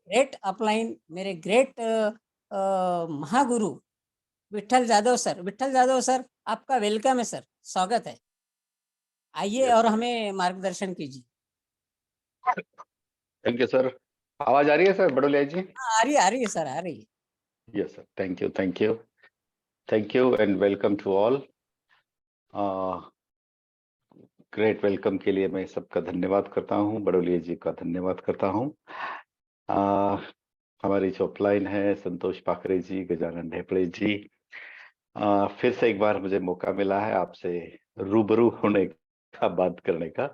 Great upline, मेरे great Mahaguru Vitthal Jadav sir. Vitthal Jadav sir, आपका welcome है सर, स्वागत है। आइए यस और सर, हमें मार्गदर्शन कीजिए। Thank you sir. आवाज आ रही है सर बड़ोलिया जी? हाँ, आ रही है सर, आ रही है। Yes sir, thank you and welcome to all. Great welcome के लिए मैं सबका धन्यवाद करता हूँ, बड़ोलिया जी का धन्यवाद करता हूँ। हमारी जो अपलाइन है संतोष पाखरे जी, गजानन ढेपड़े जी, फिर से एक बार मुझे मौका मिला है आपसे रूबरू होने का, बात करने का।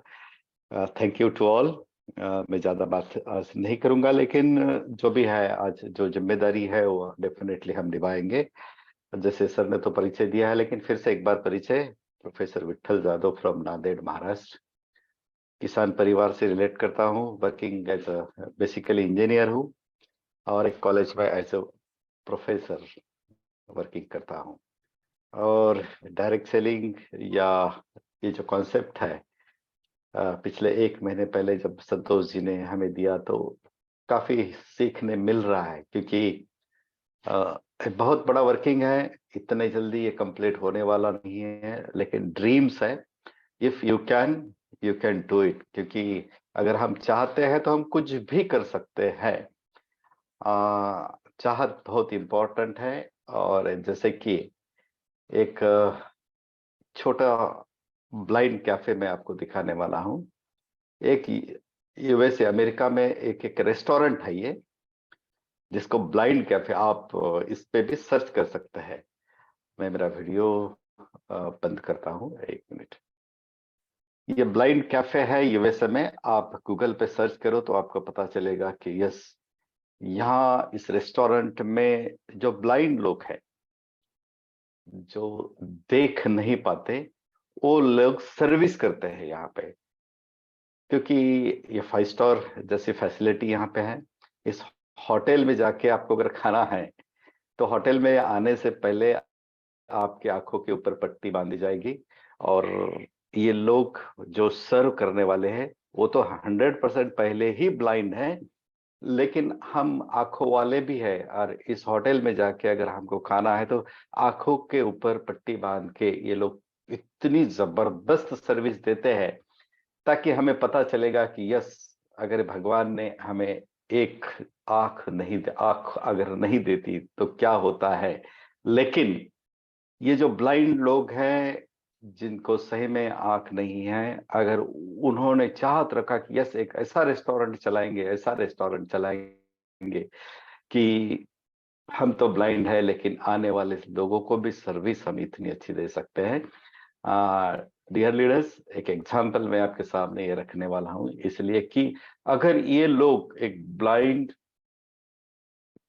Thank you to all. मैं ज्यादा बात आज नहीं करूंगा, लेकिन जो भी है आज जो जिम्मेदारी है वो डेफिनेटली हम निभाएंगे। जैसे सर ने तो परिचय दिया है, लेकिन फिर से एक बार परिचय। Professor Vithal Jadhav from Nanded, Maharashtra. किसान परिवार से रिलेट करता हूँ, working as a basically engineer हूँ, और एक कॉलेज में एज अ प्रोफेसर वर्किंग करता हूँ। और डायरेक्ट सेलिंग या ये जो कॉन्सेप्ट है, पिछले एक महीने पहले जब संतोष जी ने हमें दिया तो काफी सीखने मिल रहा है, क्योंकि एक बहुत बड़ा वर्किंग है, इतने जल्दी ये कंप्लीट होने वाला नहीं है, लेकिन ड्रीम्स है। If you can do it, क्योंकि अगर हम चाहते हैं तो हम कुछ भी कर सकते हैं। चाहत बहुत इंपॉर्टेंट है। और जैसे कि एक छोटा ब्लाइंड कैफे में आपको दिखाने वाला हूँ। एक यूएसए अमेरिका में एक रेस्टोरेंट है ये, जिसको ब्लाइंड कैफे, आप इस पे भी सर्च कर सकते हैं। मैं मेरा वीडियो बंद करता हूँ, एक मिनट। ये ब्लाइंड कैफे है यूएसए में, आप गूगल पे सर्च करो तो आपको पता चलेगा कि यस, यहाँ इस रेस्टोरेंट में जो ब्लाइंड लोग हैं, जो देख नहीं पाते, वो लोग सर्विस करते हैं यहाँ पे। क्योंकि ये 5 स्टार जैसी फैसिलिटी यहाँ पे है। इस होटल में जाके आपको अगर खाना है तो होटल में आने से पहले आपकी आंखों के ऊपर पट्टी बांधी जाएगी, और ये लोग जो सर्व करने वाले हैं वो तो 100% पहले ही ब्लाइंड हैं, लेकिन हम आंखों वाले भी है। और इस होटल में जाके अगर हमको खाना है तो आंखों के ऊपर पट्टी बांध के ये लोग इतनी जबरदस्त सर्विस देते हैं, ताकि हमें पता चलेगा कि यस, अगर भगवान ने हमें एक आंख अगर नहीं देती तो क्या होता है। लेकिन ये जो ब्लाइंड लोग हैं, जिनको सही में आंख नहीं है, अगर उन्होंने चाहत रखा कि यस एक ऐसा रेस्टोरेंट चलाएंगे, ऐसा रेस्टोरेंट चलाएंगे कि हम तो ब्लाइंड है लेकिन आने वाले लोगों को भी सर्विस हम इतनी अच्छी दे सकते हैं। डियर लीडर्स, एक एग्जाम्पल मैं आपके सामने ये रखने वाला हूं, इसलिए कि अगर ये लोग एक ब्लाइंड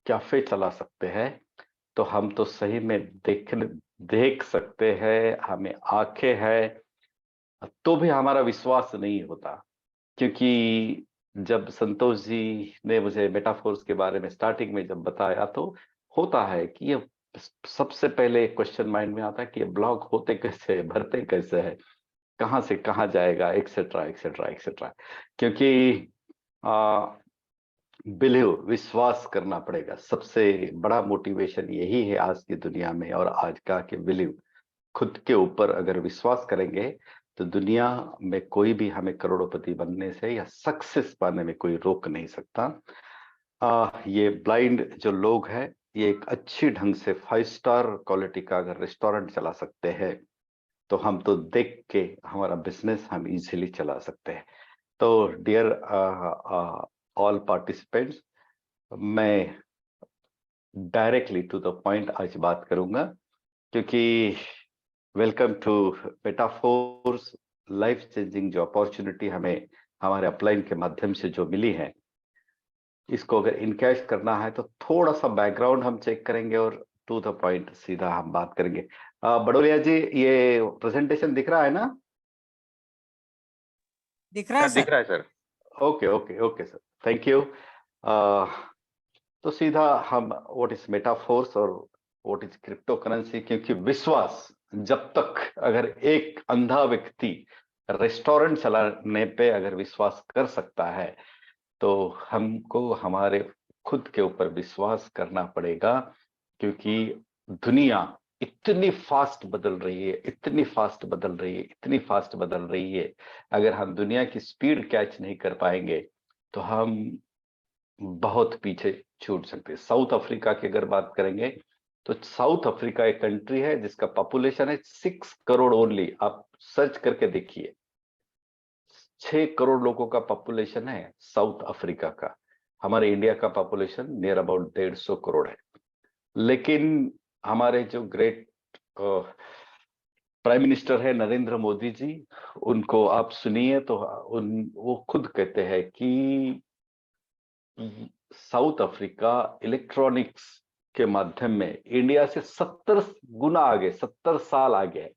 कैफे चला सकते हैं तो हम तो सही में देख सकते हैं, हमें आंखें हैं, तो भी हमारा विश्वास नहीं होता। क्योंकि जब संतोष जी ने मुझे मेटाफोर्स के बारे में स्टार्टिंग में जब बताया, तो होता है कि ये सबसे पहले क्वेश्चन माइंड में आता है कि ये ब्लॉग होते कैसे हैं, भरते कैसे हैं, कहाँ से कहाँ जाएगा, एक्सेट्रा एक्सेट्रा एक्सेट्रा। क्योंकि बिलीव, विश्वास करना पड़ेगा। सबसे बड़ा मोटिवेशन यही है आज की दुनिया में और आज का, कि बिलीव, खुद के ऊपर अगर विश्वास करेंगे तो दुनिया में कोई भी हमें करोड़पति बनने से या सक्सेस पाने में कोई रोक नहीं सकता। ये ब्लाइंड जो लोग हैं, ये एक अच्छी ढंग से 5 स्टार क्वालिटी का अगर रेस्टोरेंट चला सकते हैं, तो हम तो देख के हमारा बिजनेस हम इजीली चला सकते हैं। तो डियर ऑल पार्टिसिपेंट्स, मैं डायरेक्टली टू द पॉइंट आज बात करूंगा, क्योंकि welcome to Metaforce, life changing जो अपॉर्चुनिटी हमें हमारे अपलाइन के माध्यम से जो मिली है, इसको अगर इनकैश करना है तो थोड़ा सा बैकग्राउंड हम चेक करेंगे और टू द पॉइंट सीधा हम बात करेंगे। बड़ोलिया जी, ये प्रेजेंटेशन दिख रहा है ना? दिख रहा है दिख सर? रहा है sir. Okay okay okay sir, thank you. तो सीधा हम व्हाट इज मेटाफोर्स और व्हाट इज क्रिप्टो करेंसी, क्योंकि विश्वास, जब तक अगर एक अंधा व्यक्ति रेस्टोरेंट चलाने पे अगर विश्वास कर सकता है, तो हमको हमारे खुद के ऊपर विश्वास करना पड़ेगा, क्योंकि दुनिया इतनी फास्ट बदल रही है, इतनी फास्ट बदल रही है, इतनी फास्ट बदल रही है। अगर हम दुनिया की स्पीड कैच नहीं कर पाएंगे तो हम बहुत पीछे छूट सकते हैं। साउथ अफ्रीका की अगर बात करेंगे तो साउथ अफ्रीका एक कंट्री है जिसका पॉपुलेशन है 6 करोड़ ओनली। आप सर्च करके देखिए, 6 करोड़ लोगों का पॉपुलेशन है साउथ अफ्रीका का। हमारे इंडिया का पॉपुलेशन नियर अबाउट 150 करोड़ है। लेकिन हमारे जो ग्रेट प्राइम मिनिस्टर है नरेंद्र मोदी जी, उनको आप सुनिए तो वो खुद कहते हैं कि साउथ अफ्रीका इलेक्ट्रॉनिक्स के माध्यम में इंडिया से 70 गुना आगे, 70 साल आगे है।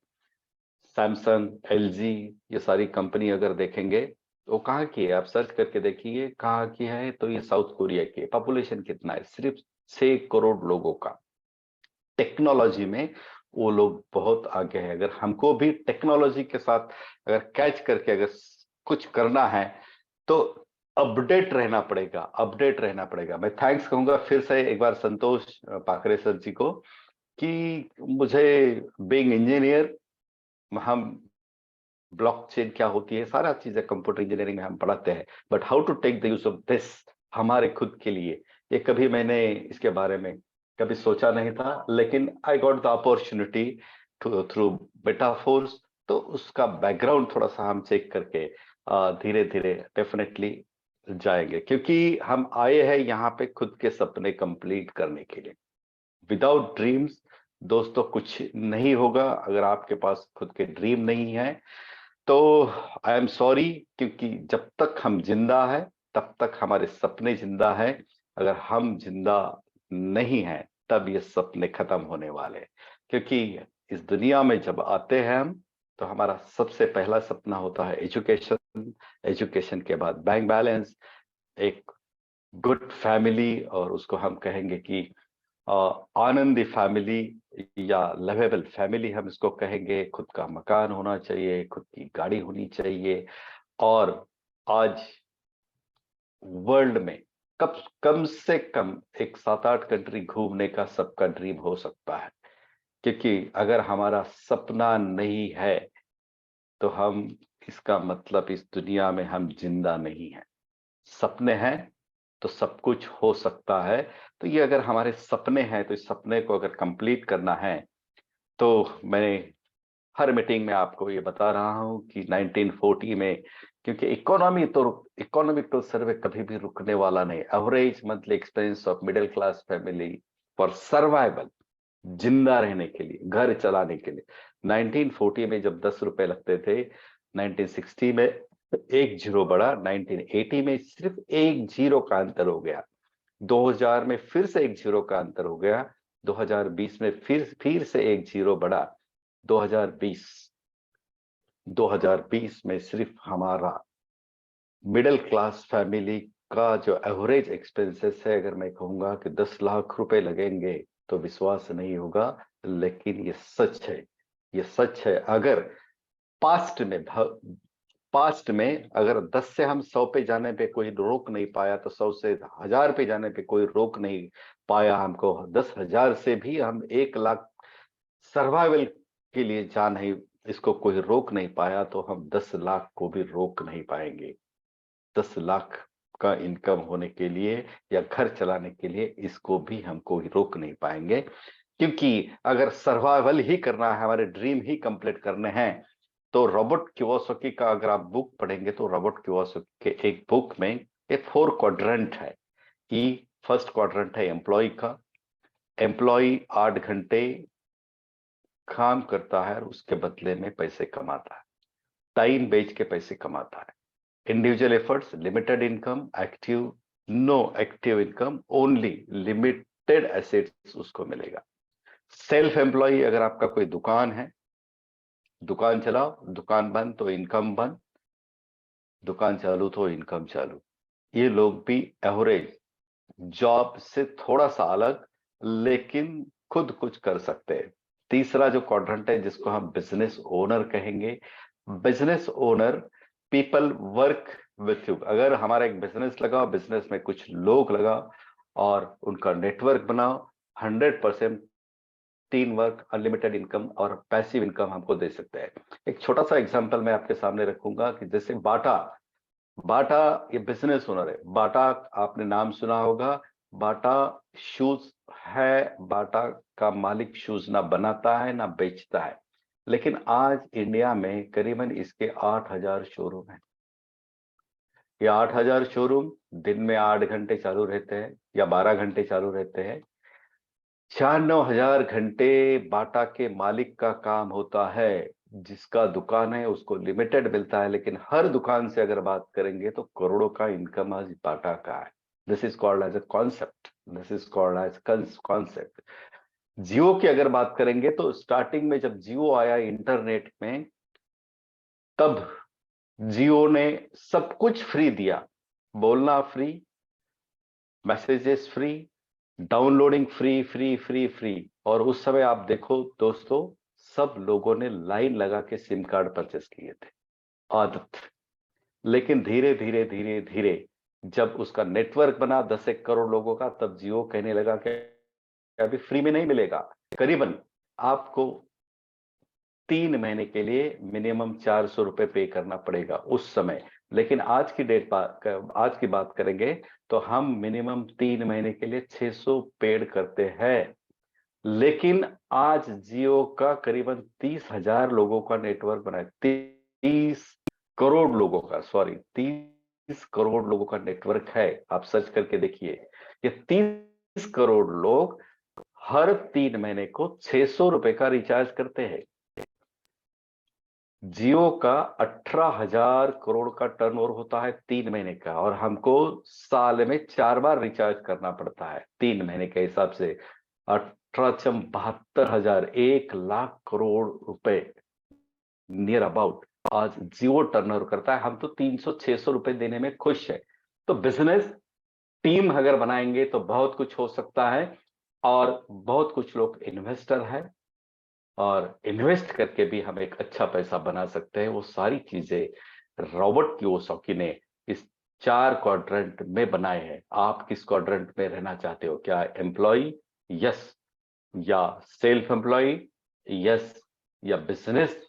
सैमसंग, एलजी, ये सारी कंपनी अगर देखेंगे तो कहाँ की है, आप सर्च करके देखिए कहाँ की है, तो ये साउथ कोरिया की है। पॉपुलेशन कितना है, सिर्फ 6 करोड़ लोगों का। टेक्नोलॉजी में वो लोग बहुत आगे हैं। अगर हमको भी टेक्नोलॉजी के साथ अगर कैच करके अगर कुछ करना है तो अपडेट रहना पड़ेगा, अपडेट रहना पड़ेगा। मैं थैंक्स कहूंगा फिर से एक बार संतोष पाकरे सर जी को, कि मुझे बीइंग इंजीनियर, हम ब्लॉकचेन क्या होती है, सारा चीजें कंप्यूटर इंजीनियरिंग में हम पढ़ाते हैं, but how to take the use of this हमारे खुद के लिए, ये कभी मैंने इसके बारे में कभी सोचा नहीं था। लेकिन I got the opportunity through बेटा फोर्स। तो उसका बैकग्राउंड थोड़ा सा हम चेक करके धीरे धीरे डेफिनेटली जाएंगे, क्योंकि हम आए हैं यहाँ पे खुद के सपने कंप्लीट करने के लिए। विदाउट ड्रीम्स दोस्तों कुछ नहीं होगा। अगर आपके पास खुद के ड्रीम नहीं है तो आई एम सॉरी, क्योंकि जब तक हम जिंदा है तब तक हमारे सपने जिंदा है। अगर हम जिंदा नहीं हैं तब ये सपने खत्म होने वाले हैं। क्योंकि इस दुनिया में जब आते हैं हम, तो हमारा सबसे पहला सपना होता है एजुकेशन, एजुकेशन के बाद बैंक बैलेंस, एक गुड फैमिली, और उसको हम कहेंगे कि आनंदी फैमिली या लवेबल फैमिली हम इसको कहेंगे। खुद का मकान होना चाहिए, खुद की गाड़ी होनी चाहिए। और आज वर्ल्ड में कम से कम एक 7-8 कंट्री घूमने का सबका ड्रीम हो सकता है। क्योंकि अगर हमारा सपना नहीं है तो हम, इसका मतलब इस दुनिया में हम जिंदा नहीं हैं। सपने हैं तो सब कुछ हो सकता है। तो ये अगर हमारे सपने हैं तो इस सपने को अगर कंप्लीट करना है, तो मैं हर मीटिंग में आपको ये बता रहा हूं कि 1940 में, क्योंकि इकोनॉमिक तो सर्वे कभी भी रुकने वाला नहीं। Average monthly expense of middle class family for survival, जिंदा रहने के लिए, घर चलाने के लिए। 1940 में जब 10 रुपए लगते थे, 1960 में एक जीरो बढ़ा, 1980 में सिर्फ एक जीरो का अंतर हो गया, 2000 में फिर से एक जीरो का अंतर हो गया, 2020 में फिर से एक जीरो बढ़ा। 2020 में सिर्फ हमारा मिडिल क्लास फैमिली का जो एवरेज एक्सपेंसेस है, अगर मैं कहूंगा कि 10 लाख रुपए लगेंगे तो विश्वास नहीं होगा, लेकिन ये सच है, ये सच है। अगर पास्ट में अगर 10 से हम 100 पे जाने पे कोई रोक नहीं पाया, तो 100 से 1000 पे जाने पे कोई रोक नहीं पाया हमको, 10,000 से भी हम 1 लाख सर्वाइवल के लिए जा नहीं, इसको कोई रोक नहीं पाया, तो हम 10 लाख को भी रोक नहीं पाएंगे। 10 लाख का इनकम होने के लिए या घर चलाने के लिए इसको भी हम कोई रोक नहीं पाएंगे। क्योंकि अगर सर्वाइवल ही करना है, हमारे ड्रीम ही कंप्लीट करने हैं, तो रॉबर्ट कियोसाकी का अगर आप बुक पढ़ेंगे तो रॉबर्ट कियोसाकी के एक बुक में एक 4 क्वाड्रेंट है कि फर्स्ट क्वाड्रेंट है एम्प्लॉय का। एम्प्लॉय 8 घंटे काम करता है और उसके बदले में पैसे कमाता है, टाइम बेच के पैसे कमाता है। Individual efforts, limited income, active no active income, only limited assets उसको मिलेगा। सेल्फ एम्प्लॉय, अगर आपका कोई दुकान है, दुकान चलाओ, दुकान बंद तो इनकम बंद, दुकान चालू तो इनकम चालू। ये लोग भी एवरेज जॉब से थोड़ा सा अलग, लेकिन खुद कुछ कर सकते हैं। तीसरा जो क्वाड्रेंट है जिसको हम बिजनेस ओनर कहेंगे, business owner, people work with you. अगर हमारा एक बिजनेस लगाओ, बिजनेस में कुछ लोग लगाओ, और उनका नेटवर्क बनाओ। 100% टीम वर्क, अनलिमिटेड इनकम और पैसिव इनकम हमको दे सकते हैं। एक छोटा सा एग्जांपल मैं आपके सामने रखूंगा कि जैसे बाटा, बाटा ये बिजनेस ओनर है। बाटा आपने नाम सुना होगा, बाटा शूज है। बाटा का मालिक शूज ना बनाता है ना बेचता है, लेकिन आज इंडिया में करीबन इसके 8,000 शोरूम है। ये 8,000 शोरूम दिन में 8 घंटे चालू रहते हैं या 12 घंटे चालू रहते हैं। 96,000 घंटे बाटा के मालिक का काम होता है। जिसका दुकान है उसको लिमिटेड मिलता है, लेकिन हर दुकान से अगर बात करेंगे तो करोड़ों का इनकम आज बाटा का है। This is called as a concept, this is called as concept. Jio की अगर बात करेंगे तो स्टार्टिंग में जब जियो आया इंटरनेट में, तब जियो ने सब कुछ फ्री दिया। बोलना free, messages free, downloading free free free free. और उस समय आप देखो दोस्तों, सब लोगों ने लाइन लगा के सिम कार्ड परचेस किए थे, आदत। लेकिन धीरे धीरे धीरे धीरे जब उसका नेटवर्क बना 10 करोड़ लोगों का, तब जियो कहने लगा कि अभी फ्री में नहीं मिलेगा, करीबन आपको 3 महीने के लिए मिनिमम 400 रुपए पे करना पड़ेगा उस समय। लेकिन आज की आज की बात करेंगे तो हम मिनिमम 3 महीने के लिए 600 पेड करते हैं। लेकिन आज जियो का करीबन 30,000 लोगों का नेटवर्क बना है। 30 करोड़ लोगों का, सॉरी 30 करोड़ लोगों का नेटवर्क है। आप सर्च करके देखिए, ये 30 करोड़ लोग हर 3 महीने को 600 रुपए का रिचार्ज करते हैं। जियो का 18,000 करोड़ का टर्नओवर होता है 3 महीने का, और हमको साल में 4 बार रिचार्ज करना पड़ता है 3 महीने के हिसाब से। 18,72,000, 1 लाख करोड़ रुपए नियर अबाउट आज जियो टर्नओवर करता है। हम तो 300-600 रुपए देने में खुश है। तो बिजनेस टीम अगर बनाएंगे तो बहुत कुछ हो सकता है, और बहुत कुछ लोग इन्वेस्टर है, और इन्वेस्ट करके भी हम एक अच्छा पैसा बना सकते हैं। वो सारी चीजें रॉबर्ट कियोसाकी ने इस 4 क्वाड्रेंट में बनाए हैं। आप किस क्वाड्रेंट में रहना चाहते हो? क्या एम्प्लॉय, यस, या सेल्फ एम्प्लॉय, यस, या बिजनेस,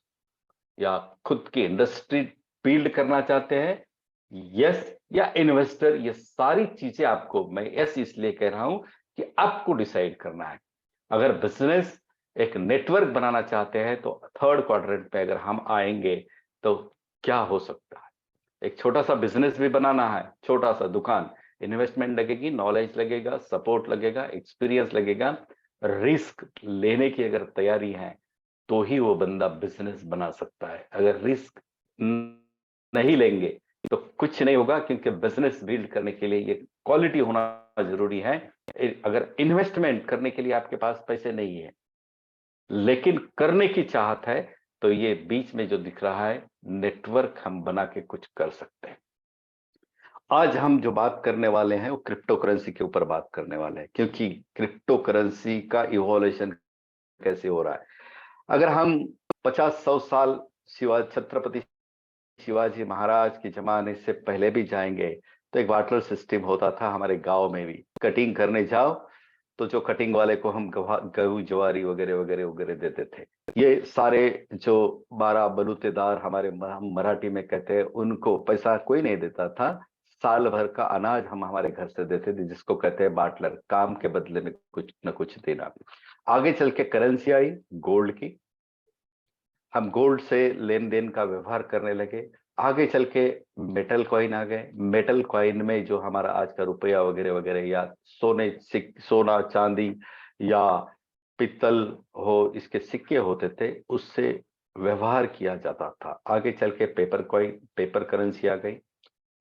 या खुद की इंडस्ट्री बिल्ड करना चाहते हैं, यस, या इन्वेस्टर? ये सारी चीजें आपको मैं यस इसलिए कह रहा हूं कि आपको डिसाइड करना है। अगर बिजनेस एक नेटवर्क बनाना चाहते हैं तो 3rd क्वाड्रेंट पे अगर हम आएंगे तो क्या हो सकता है? एक छोटा सा बिजनेस भी बनाना है, छोटा सा दुकान, इन्वेस्टमेंट लगेगी, नॉलेज लगेगा, सपोर्ट लगेगा, एक्सपीरियंस लगेगा, रिस्क लेने की अगर तैयारी है तो ही वो बंदा बिजनेस बना सकता है। अगर रिस्क नहीं लेंगे तो कुछ नहीं होगा, क्योंकि बिजनेस बिल्ड करने के लिए ये क्वालिटी होना जरूरी है। अगर इन्वेस्टमेंट करने के लिए आपके पास पैसे नहीं है लेकिन करने की चाहत है, तो ये बीच में जो दिख रहा है नेटवर्क हम बना के कुछ कर सकते हैं। आज हम जो बात करने वाले हैं वो क्रिप्टो करेंसी के ऊपर बात करने वाले हैं, क्योंकि क्रिप्टो करेंसी का इवोल्यूशन कैसे हो रहा है। अगर हम 50-100 साल छत्रपति शिवाजी महाराज के जमाने से पहले भी जाएंगे तो एक वाटर सिस्टम होता था हमारे गांव में भी। कटिंग करने जाओ तो जो कटिंग वाले को हम गेहूं ज्वारी वगैरह वगैरह वगैरह देते थे। ये सारे जो 12 बलूतेदार हमारे मराठी में कहते हैं, उनको पैसा कोई नहीं देता था। साल भर का अनाज हम हमारे घर से देते थे, जिसको कहते हैं बाटलर, काम के बदले में कुछ न कुछ देना। आगे चल के करेंसी आई गोल्ड की, हम गोल्ड से लेन देन का व्यवहार करने लगे। आगे चल के मेटल कॉइन आ गए। मेटल कॉइन में जो हमारा आज का रुपया वगैरह वगैरह, या सोना चांदी या पित्तल हो, इसके सिक्के होते थे, उससे व्यवहार किया जाता था। आगे चल के पेपर कॉइन, पेपर करेंसी आ गई।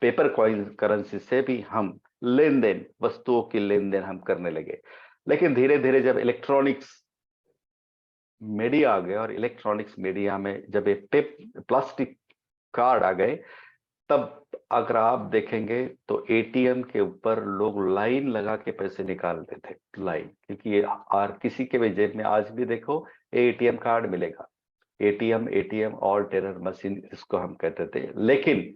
पेपर कॉइन करेंसी से भी हम लेन देन, वस्तुओं की लेन देन हम करने लगे। लेकिन धीरे धीरे जब इलेक्ट्रॉनिक्स मीडिया आ गया, और इलेक्ट्रॉनिक्स मीडिया में जब ये प्लास्टिक कार्ड आ गए, तब अगर आप देखेंगे तो एटीएम के ऊपर लोग लाइन लगा के पैसे निकालते थे, लाइन। क्योंकि ये और किसी के भी जेब में आज भी देखो एटीएम कार्ड मिलेगा। एटीएम, ऑल टेरर मशीन इसको हम कहते थे। लेकिन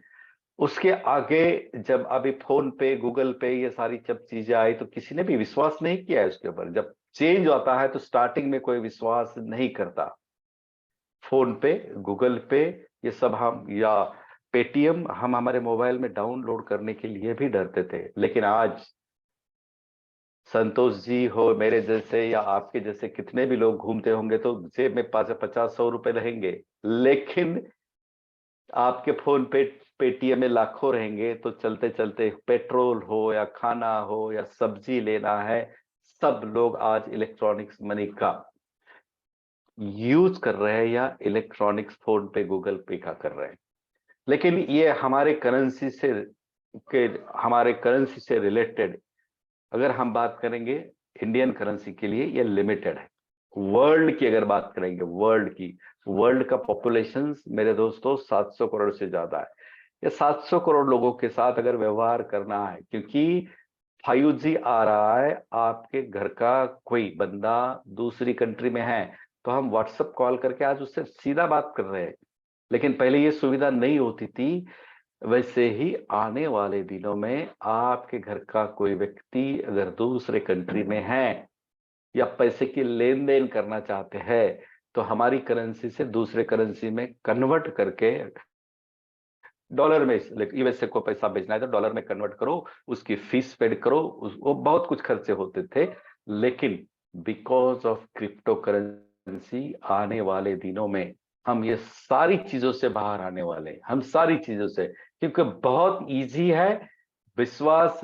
उसके आगे जब अभी फोन पे, गूगल पे, ये सारी जब चीजें आई तो किसी ने भी विश्वास नहीं किया है उसके ऊपर। जब चेंज आता है तो स्टार्टिंग में कोई विश्वास नहीं करता। फोन पे, गूगल पे, ये सब हम, या पेटीएम हम हमारे मोबाइल में डाउनलोड करने के लिए भी डरते थे। लेकिन आज संतोष जी हो, मेरे जैसे या आपके जैसे कितने भी लोग घूमते होंगे तो जेब में 50-100 रुपए रहेंगे, लेकिन आपके फोन पे, पेटीएम में लाखों रहेंगे। तो चलते चलते पेट्रोल हो या खाना हो या सब्जी लेना है, सब लोग आज इलेक्ट्रॉनिक्स मनी का यूज कर रहे हैं या इलेक्ट्रॉनिक्स फोन पे, गूगल पे का कर रहे हैं। लेकिन ये हमारे करेंसी से रिलेटेड अगर हम बात करेंगे, इंडियन करेंसी के लिए ये लिमिटेड है। वर्ल्ड की अगर बात करेंगे, वर्ल्ड का पॉपुलेशन मेरे दोस्तों 700 करोड़ से ज्यादा है। ये 700 करोड़ लोगों के साथ अगर व्यवहार करना है, क्योंकि 5G आ रहा है, आपके घर का कोई बंदा दूसरी कंट्री में है तो हम व्हाट्सएप कॉल करके आज उससे सीधा बात कर रहे हैं। लेकिन पहले ये सुविधा नहीं होती थी। वैसे ही आने वाले दिनों में आपके घर का कोई व्यक्ति अगर दूसरे कंट्री में है या पैसे की लेन देन करना चाहते हैं तो हमारी करेंसी से दूसरे करेंसी में कन्वर्ट करके, डॉलर में, यूएसए को पैसा भेजना है तो डॉलर में कन्वर्ट करो, उसकी फीस पेड करो, वो बहुत कुछ खर्चे होते थे। लेकिन बिकॉज ऑफ क्रिप्टो करेंसी आने वाले दिनों में हम ये सारी चीजों से बाहर आने वाले हैं, हम सारी चीजों से, क्योंकि बहुत इजी है, विश्वास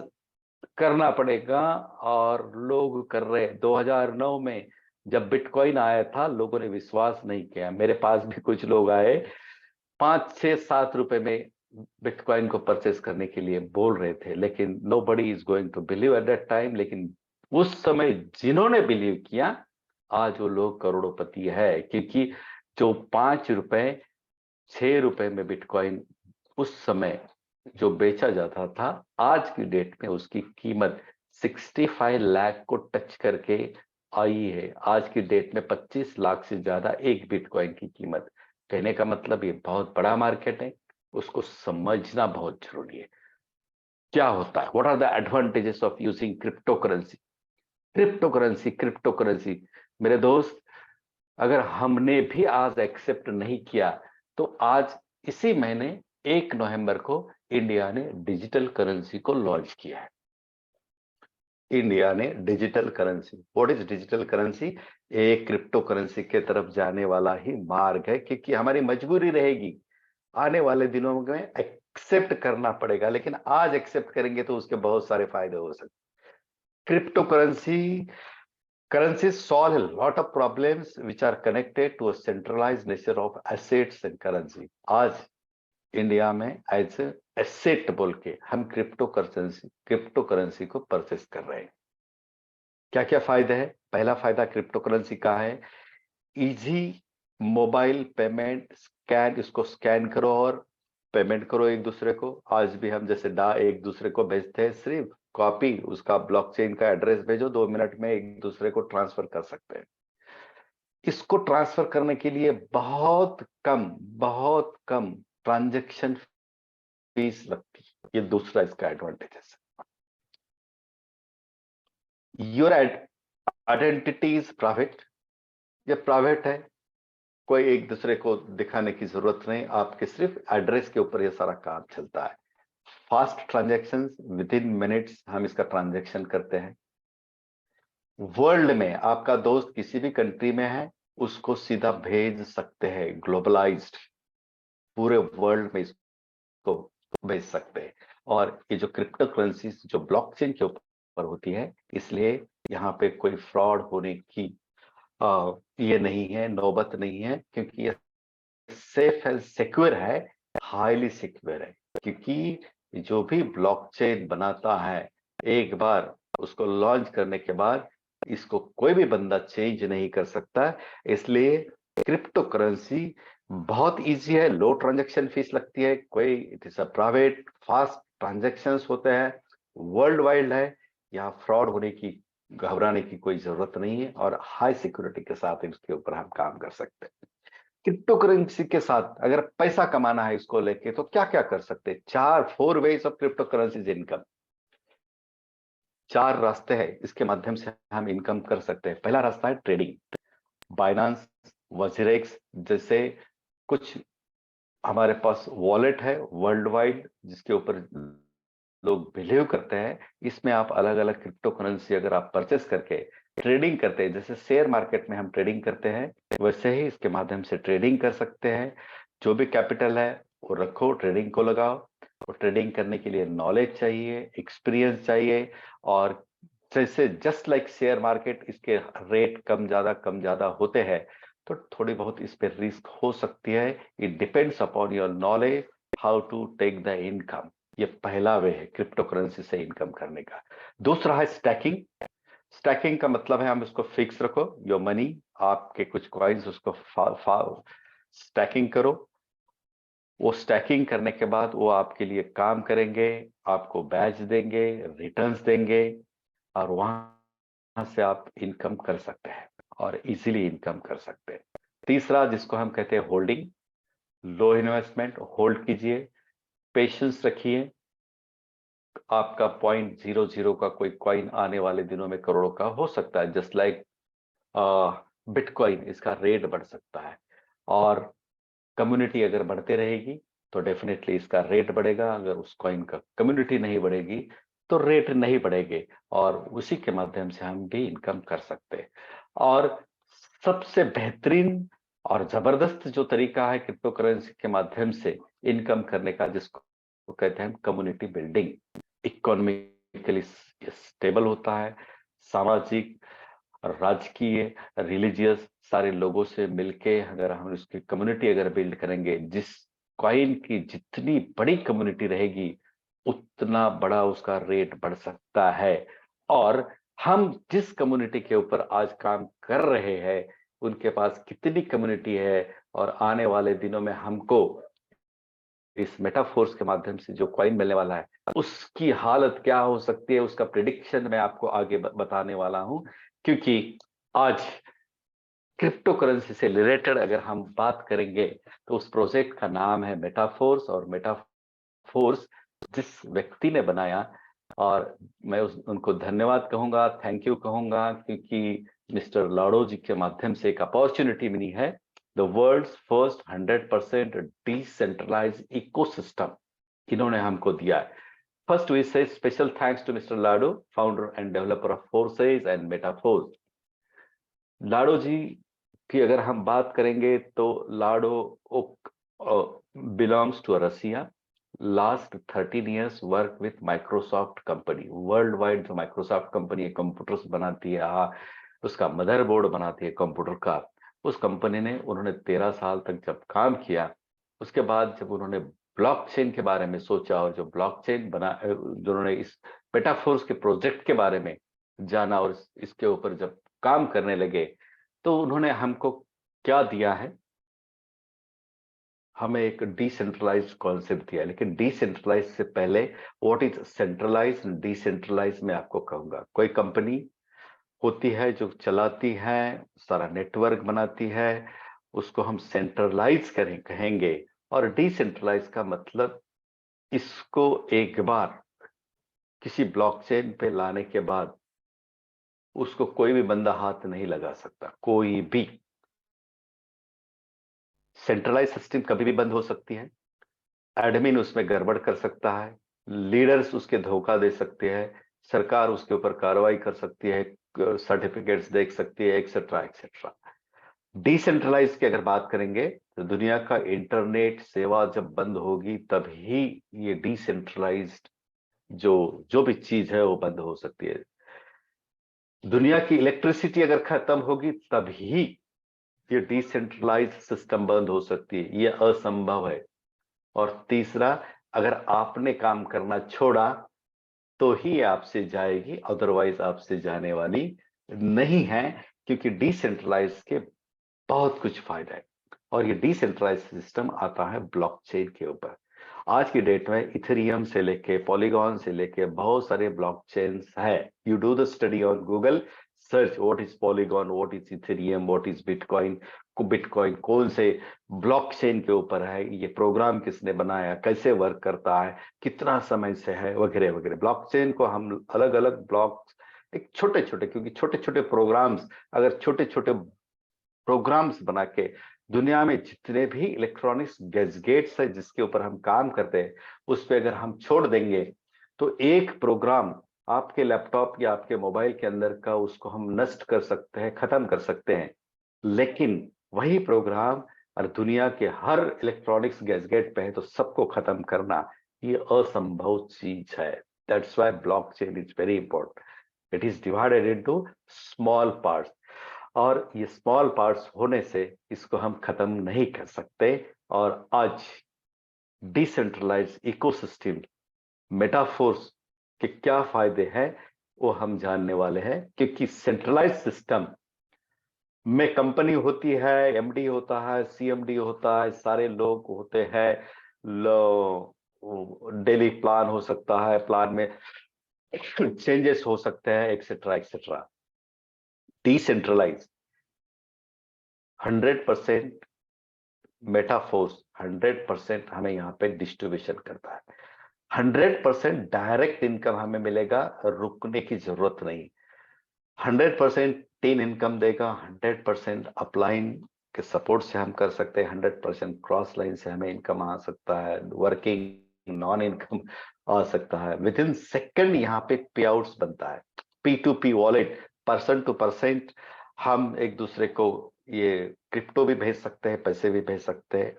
करना पड़ेगा। और लोग कर रहे। 2009 में जब बिटकॉइन आया था, लोगों ने विश्वास नहीं किया। मेरे पास भी कुछ लोग आए, 5-6-7 रुपए में बिटकॉइन को परचेस करने के लिए बोल रहे थे, लेकिन nobody is going to believe at that time. लेकिन उस समय जिन्होंने बिलीव किया, आज वो लोग करोड़पति है, क्योंकि जो 5 रुपए 6 रुपए में बिटकॉइन उस समय जो बेचा जाता था, आज की डेट में उसकी कीमत 65 लाख को टच करके आई है। आज की डेट में 25 लाख से ज्यादा एक बिटकॉइन की कीमत। कहने का मतलब ये बहुत बड़ा मार्केट है, उसको समझना बहुत जरूरी है। क्या होता है, what are the advantages of using cryptocurrency? Cryptocurrency मेरे दोस्त, अगर हमने भी आज एक्सेप्ट नहीं किया तो आज इसी महीने 1 नवंबर को इंडिया ने डिजिटल करेंसी को लॉन्च किया है। इंडिया ने digital currency, what is digital currency? एक क्रिप्टो करेंसी के तरफ जाने वाला ही मार्ग है, क्योंकि हमारी मजबूरी रहेगी, आने वाले दिनों में एक्सेप्ट करना पड़ेगा। लेकिन आज एक्सेप्ट करेंगे तो उसके बहुत सारे फायदे हो सकते। Crypto currencies solve a lot of problems which are connected to a centralized nature of assets and currency. आज इंडिया में एज एसेट बोल के हम क्रिप्टो करेंसी को परचेस कर रहे हैं। क्या क्या फायदे हैं? पहला फायदा क्रिप्टो करेंसी का है, इजी मोबाइल पेमेंट। इसको स्कैन करो और पेमेंट करो एक दूसरे को। आज भी हम जैसे एक दूसरे को भेजते हैं, सिर्फ कॉपी, उसका ब्लॉकचेन का एड्रेस भेजो, 2 मिनट में एक दूसरे को ट्रांसफर कर सकते हैं। इसको ट्रांसफर करने के लिए बहुत कम ट्रांजैक्शन फीस लगती है। ये दूसरा इसका एडवांटेज है। Your identity is private. ये प्राइवेट है, कोई एक दूसरे को दिखाने की जरूरत नहीं, आपके सिर्फ एड्रेस के ऊपर ये सारा काम चलता है। Fast transactions, with in minutes हम इसका ट्रांजैक्शन करते हैं। वर्ल्ड में आपका दोस्त किसी भी कंट्री में है, उसको सीधा भेज सकते हैं, ग्लोबलाइज्ड, पूरे वर्ल्ड में इसको भेज सकते हैं। और ये जो क्रिप्टो करेंसी जो ब्लॉकचेन के ऊपर होती है, इसलिए यहाँ पे कोई फ्रॉड होने की ये नहीं है, नौबत नहीं है, क्योंकि ये सेफ एंड सिक्योर है, हाईली सिक्योर है। क्योंकि जो भी ब्लॉकचेन बनाता है, एक बार उसको लॉन्च करने के बाद इसको कोई भी बंदा चेंज नहीं कर सकता। इसलिए क्रिप्टो करेंसी बहुत इजी है, लो ट्रांजैक्शन फीस लगती है, कोई it is a private, fast transactions होते हैं, वर्ल्ड वाइड है, यहाँ फ्रॉड होने की, घबराने की कोई जरूरत नहीं है, और हाई सिक्योरिटी के साथ इसके ऊपर हम काम कर सकते हैं। क्रिप्टो करेंसी के साथ अगर पैसा कमाना है इसको लेके तो क्या क्या कर सकते हैं? 4 ways of crypto currencies income. 4 रास्ते हैं इसके माध्यम से हम इनकम कर सकते हैं। पहला रास्ता है ट्रेडिंग। बाइनांस, वजीरेक्स जैसे कुछ हमारे पास वॉलेट है वर्ल्ड वाइड जिसके ऊपर लोग बिलीव करते हैं। इसमें आप अलग अलग क्रिप्टो करेंसी अगर आप परचेस करके ट्रेडिंग करते हैं, जैसे शेयर मार्केट में हम ट्रेडिंग करते हैं वैसे ही इसके माध्यम से ट्रेडिंग कर सकते हैं। जो भी कैपिटल है वो रखो, ट्रेडिंग को लगाओ। और ट्रेडिंग करने के लिए नॉलेज चाहिए, एक्सपीरियंस चाहिए। और जैसे जस्ट लाइक शेयर मार्केट, इसके रेट कम ज्यादा होते हैं, तो थोड़ी बहुत इस पे रिस्क हो सकती है। It depends upon your knowledge how to take the income. ये पहला वे है क्रिप्टो करेंसी से इनकम करने का। दूसरा है स्टैकिंग। स्टैकिंग का मतलब है हम इसको फिक्स रखो, योर मनी, आपके कुछ कॉइन्स उसको स्टैकिंग करो। वो स्टैकिंग करने के बाद वो आपके लिए काम करेंगे, आपको बैच देंगे, रिटर्न्स देंगे, और वहां से आप इनकम कर सकते हैं और इजीली इनकम कर सकते हैं। तीसरा जिसको हम कहते हैं होल्डिंग। लो इन्वेस्टमेंट, होल्ड कीजिए, पेशेंस रखिए। आपका 0.00 का कोई कॉइन आने वाले दिनों में करोड़ों का हो सकता है। जस्ट लाइक बिटकॉइन, इसका रेट बढ़ सकता है। और कम्युनिटी अगर बढ़ते रहेगी तो डेफिनेटली इसका रेट बढ़ेगा। अगर उस कॉइन का कम्युनिटी नहीं बढ़ेगी तो रेट नहीं बढ़ेंगे, और उसी के माध्यम से हम भी इनकम कर सकते हैं। और सबसे बेहतरीन और जबरदस्त जो तरीका है क्रिप्टो करेंसी के माध्यम से इनकम करने का, जिसको कहते हैं कम्युनिटी बिल्डिंग। इकोनॉमिकली स्टेबल होता है, सामाजिक, राजकीय, रिलीजियस सारे लोगों से मिलके अगर हम इसकी कम्युनिटी अगर बिल्ड करेंगे, जिस कॉइन की जितनी बड़ी कम्युनिटी रहेगी उतना बड़ा उसका रेट बढ़ सकता है। और हम जिस कम्युनिटी के ऊपर आज काम कर रहे हैं उनके पास कितनी कम्युनिटी है, और आने वाले दिनों में हमको इस मेटाफोर्स के माध्यम से जो कॉइन मिलने वाला है उसकी हालत क्या हो सकती है, उसका प्रिडिक्शन मैं आपको आगे बताने वाला हूं। क्योंकि आज क्रिप्टो करेंसी से रिलेटेड अगर हम बात करेंगे तो उस प्रोजेक्ट का नाम है मेटाफोर्स। और मेटाफोर्स जिस व्यक्ति ने बनाया, और मैं उनको धन्यवाद कहूंगा, थैंक यू कहूंगा, क्योंकि मिस्टर लाडो जी के माध्यम से एक अपॉर्चुनिटी मिली है। The world's first 100% decentralised ecosystem इन्होंने हमको दिया है। First we say special thanks to mister Lado, founder and developer of Forces and Metaforce. Lado जी की अगर हम बात करेंगे तो Lado belongs to Russia. Last 13 years work with Microsoft company. World wide जो माइक्रोसॉफ्ट कंपनी कंप्यूटर्स बनाती है, उसका मदरबोर्ड बनाती है कंप्यूटर का, उस कंपनी ने उन्होंने 13 साल तक जब काम किया, उसके बाद जब उन्होंने ब्लॉकचेन के बारे में सोचा और जो ब्लॉकचेन बना, जो उन्होंने इस मेटाफोर्स के प्रोजेक्ट के बारे में जाना और इसके ऊपर जब काम करने लगे, तो उन्होंने हमको क्या दिया है, हमें एक डिसेंट्रलाइज्ड कॉन्सेप्ट दिया। लेकिन डिसेंट्रलाइज से पहले व्हाट इज सेंट्रलाइज, डिसेंट्रलाइज में आपको कहूंगा। कोई कंपनी होती है जो चलाती है, सारा नेटवर्क बनाती है, उसको हम सेंट्रलाइज कहेंगे। और डिसेंट्रलाइज का मतलब इसको एक बार किसी ब्लॉकचेन पे लाने के बाद उसको कोई भी बंदा हाथ नहीं लगा सकता, कोई भी। सेंट्रलाइज सिस्टम कभी भी बंद हो सकती है, एडमिन उसमें गड़बड़ कर सकता है, लीडर्स उसके धोखा दे सकते हैं, सरकार उसके ऊपर कार्रवाई कर सकती है, सर्टिफिकेट्स देख सकती है, एक्सेट्रा एक्सेट्रा। डिसेंट्रलाइज की अगर बात करेंगे तो दुनिया का इंटरनेट सेवा जब बंद होगी तभी ये डिसेंट्रलाइज्ड जो जो भी चीज है वो बंद हो सकती है। दुनिया की इलेक्ट्रिसिटी अगर खत्म होगी तभी ये डिसेंट्रलाइज्ड सिस्टम बंद हो सकती है, ये असंभव है। और तीसरा, अगर आपने काम करना छोड़ा तो ही आपसे जाएगी, अदरवाइज आपसे जाने वाली नहीं है। क्योंकि डिसेंट्रलाइज के बहुत कुछ फायदा है, और ये डिसेंट्रलाइज सिस्टम आता है ब्लॉकचेन के ऊपर। आज की डेट में इथेरियम से लेके पॉलीगॉन से लेके बहुत सारे ब्लॉकचेन्स है। You do the study on Google, search what is polygon, what is Ethereum, what is bitcoin, bitcoin कौन से ब्लॉकचेन के ऊपर है, ये प्रोग्राम किसने बनाया, कैसे वर्क करता है, कितना समय से है, वगैरह वगैरह। ब्लॉकचेन को हम अलग अलग ब्लॉक, एक छोटे छोटे, क्योंकि छोटे छोटे प्रोग्राम्स, अगर छोटे छोटे प्रोग्राम्स बना के दुनिया में जितने भी इलेक्ट्रॉनिक्स गैजेट्स है जिसके ऊपर हम काम करते हैं, उस पर अगर हम छोड़ देंगे तो एक प्रोग्राम आपके लैपटॉप या आपके मोबाइल के अंदर का उसको हम नष्ट कर सकते हैं, खत्म कर सकते हैं। लेकिन वही प्रोग्राम और दुनिया के हर इलेक्ट्रॉनिक्स गैजेट पे है तो सबको खत्म करना ये असंभव चीज है। That's why blockchain is very important. It is divided into small parts, और ये स्मॉल पार्ट्स होने से इसको हम खत्म नहीं कर सकते। और आज डिसेंट्रलाइज इकोसिस्टम मेटाफोर्स के क्या फायदे हैं वो हम जानने वाले हैं, क्योंकि सेंट्रलाइज सिस्टम में कंपनी होती है, एमडी होता है, सीएमडी होता है, सारे लोग होते हैं, डेली प्लान हो सकता है, प्लान में चेंजेस हो सकते हैं, एक्सेट्रा एक्सेट्रा। डिसेंट्रलाइज 100% मेटाफोर्स 100% हमें यहाँ पे डिस्ट्रीब्यूशन करता है। 100% डायरेक्ट इनकम हमें मिलेगा, रुकने की जरूरत नहीं। 100% टीन इनकम देगा, 100% अपलाइन के सपोर्ट से हम कर सकते हैं, 100% क्रॉस लाइन से हमें इनकम आ सकता है, वर्किंग नॉन इनकम आ सकता है। विद इन सेकेंड यहाँ पे पे आउट्स बनता है, P2P wallet, person to person हम एक दूसरे को ये क्रिप्टो भी भेज सकते हैं, पैसे भी भेज सकते हैं,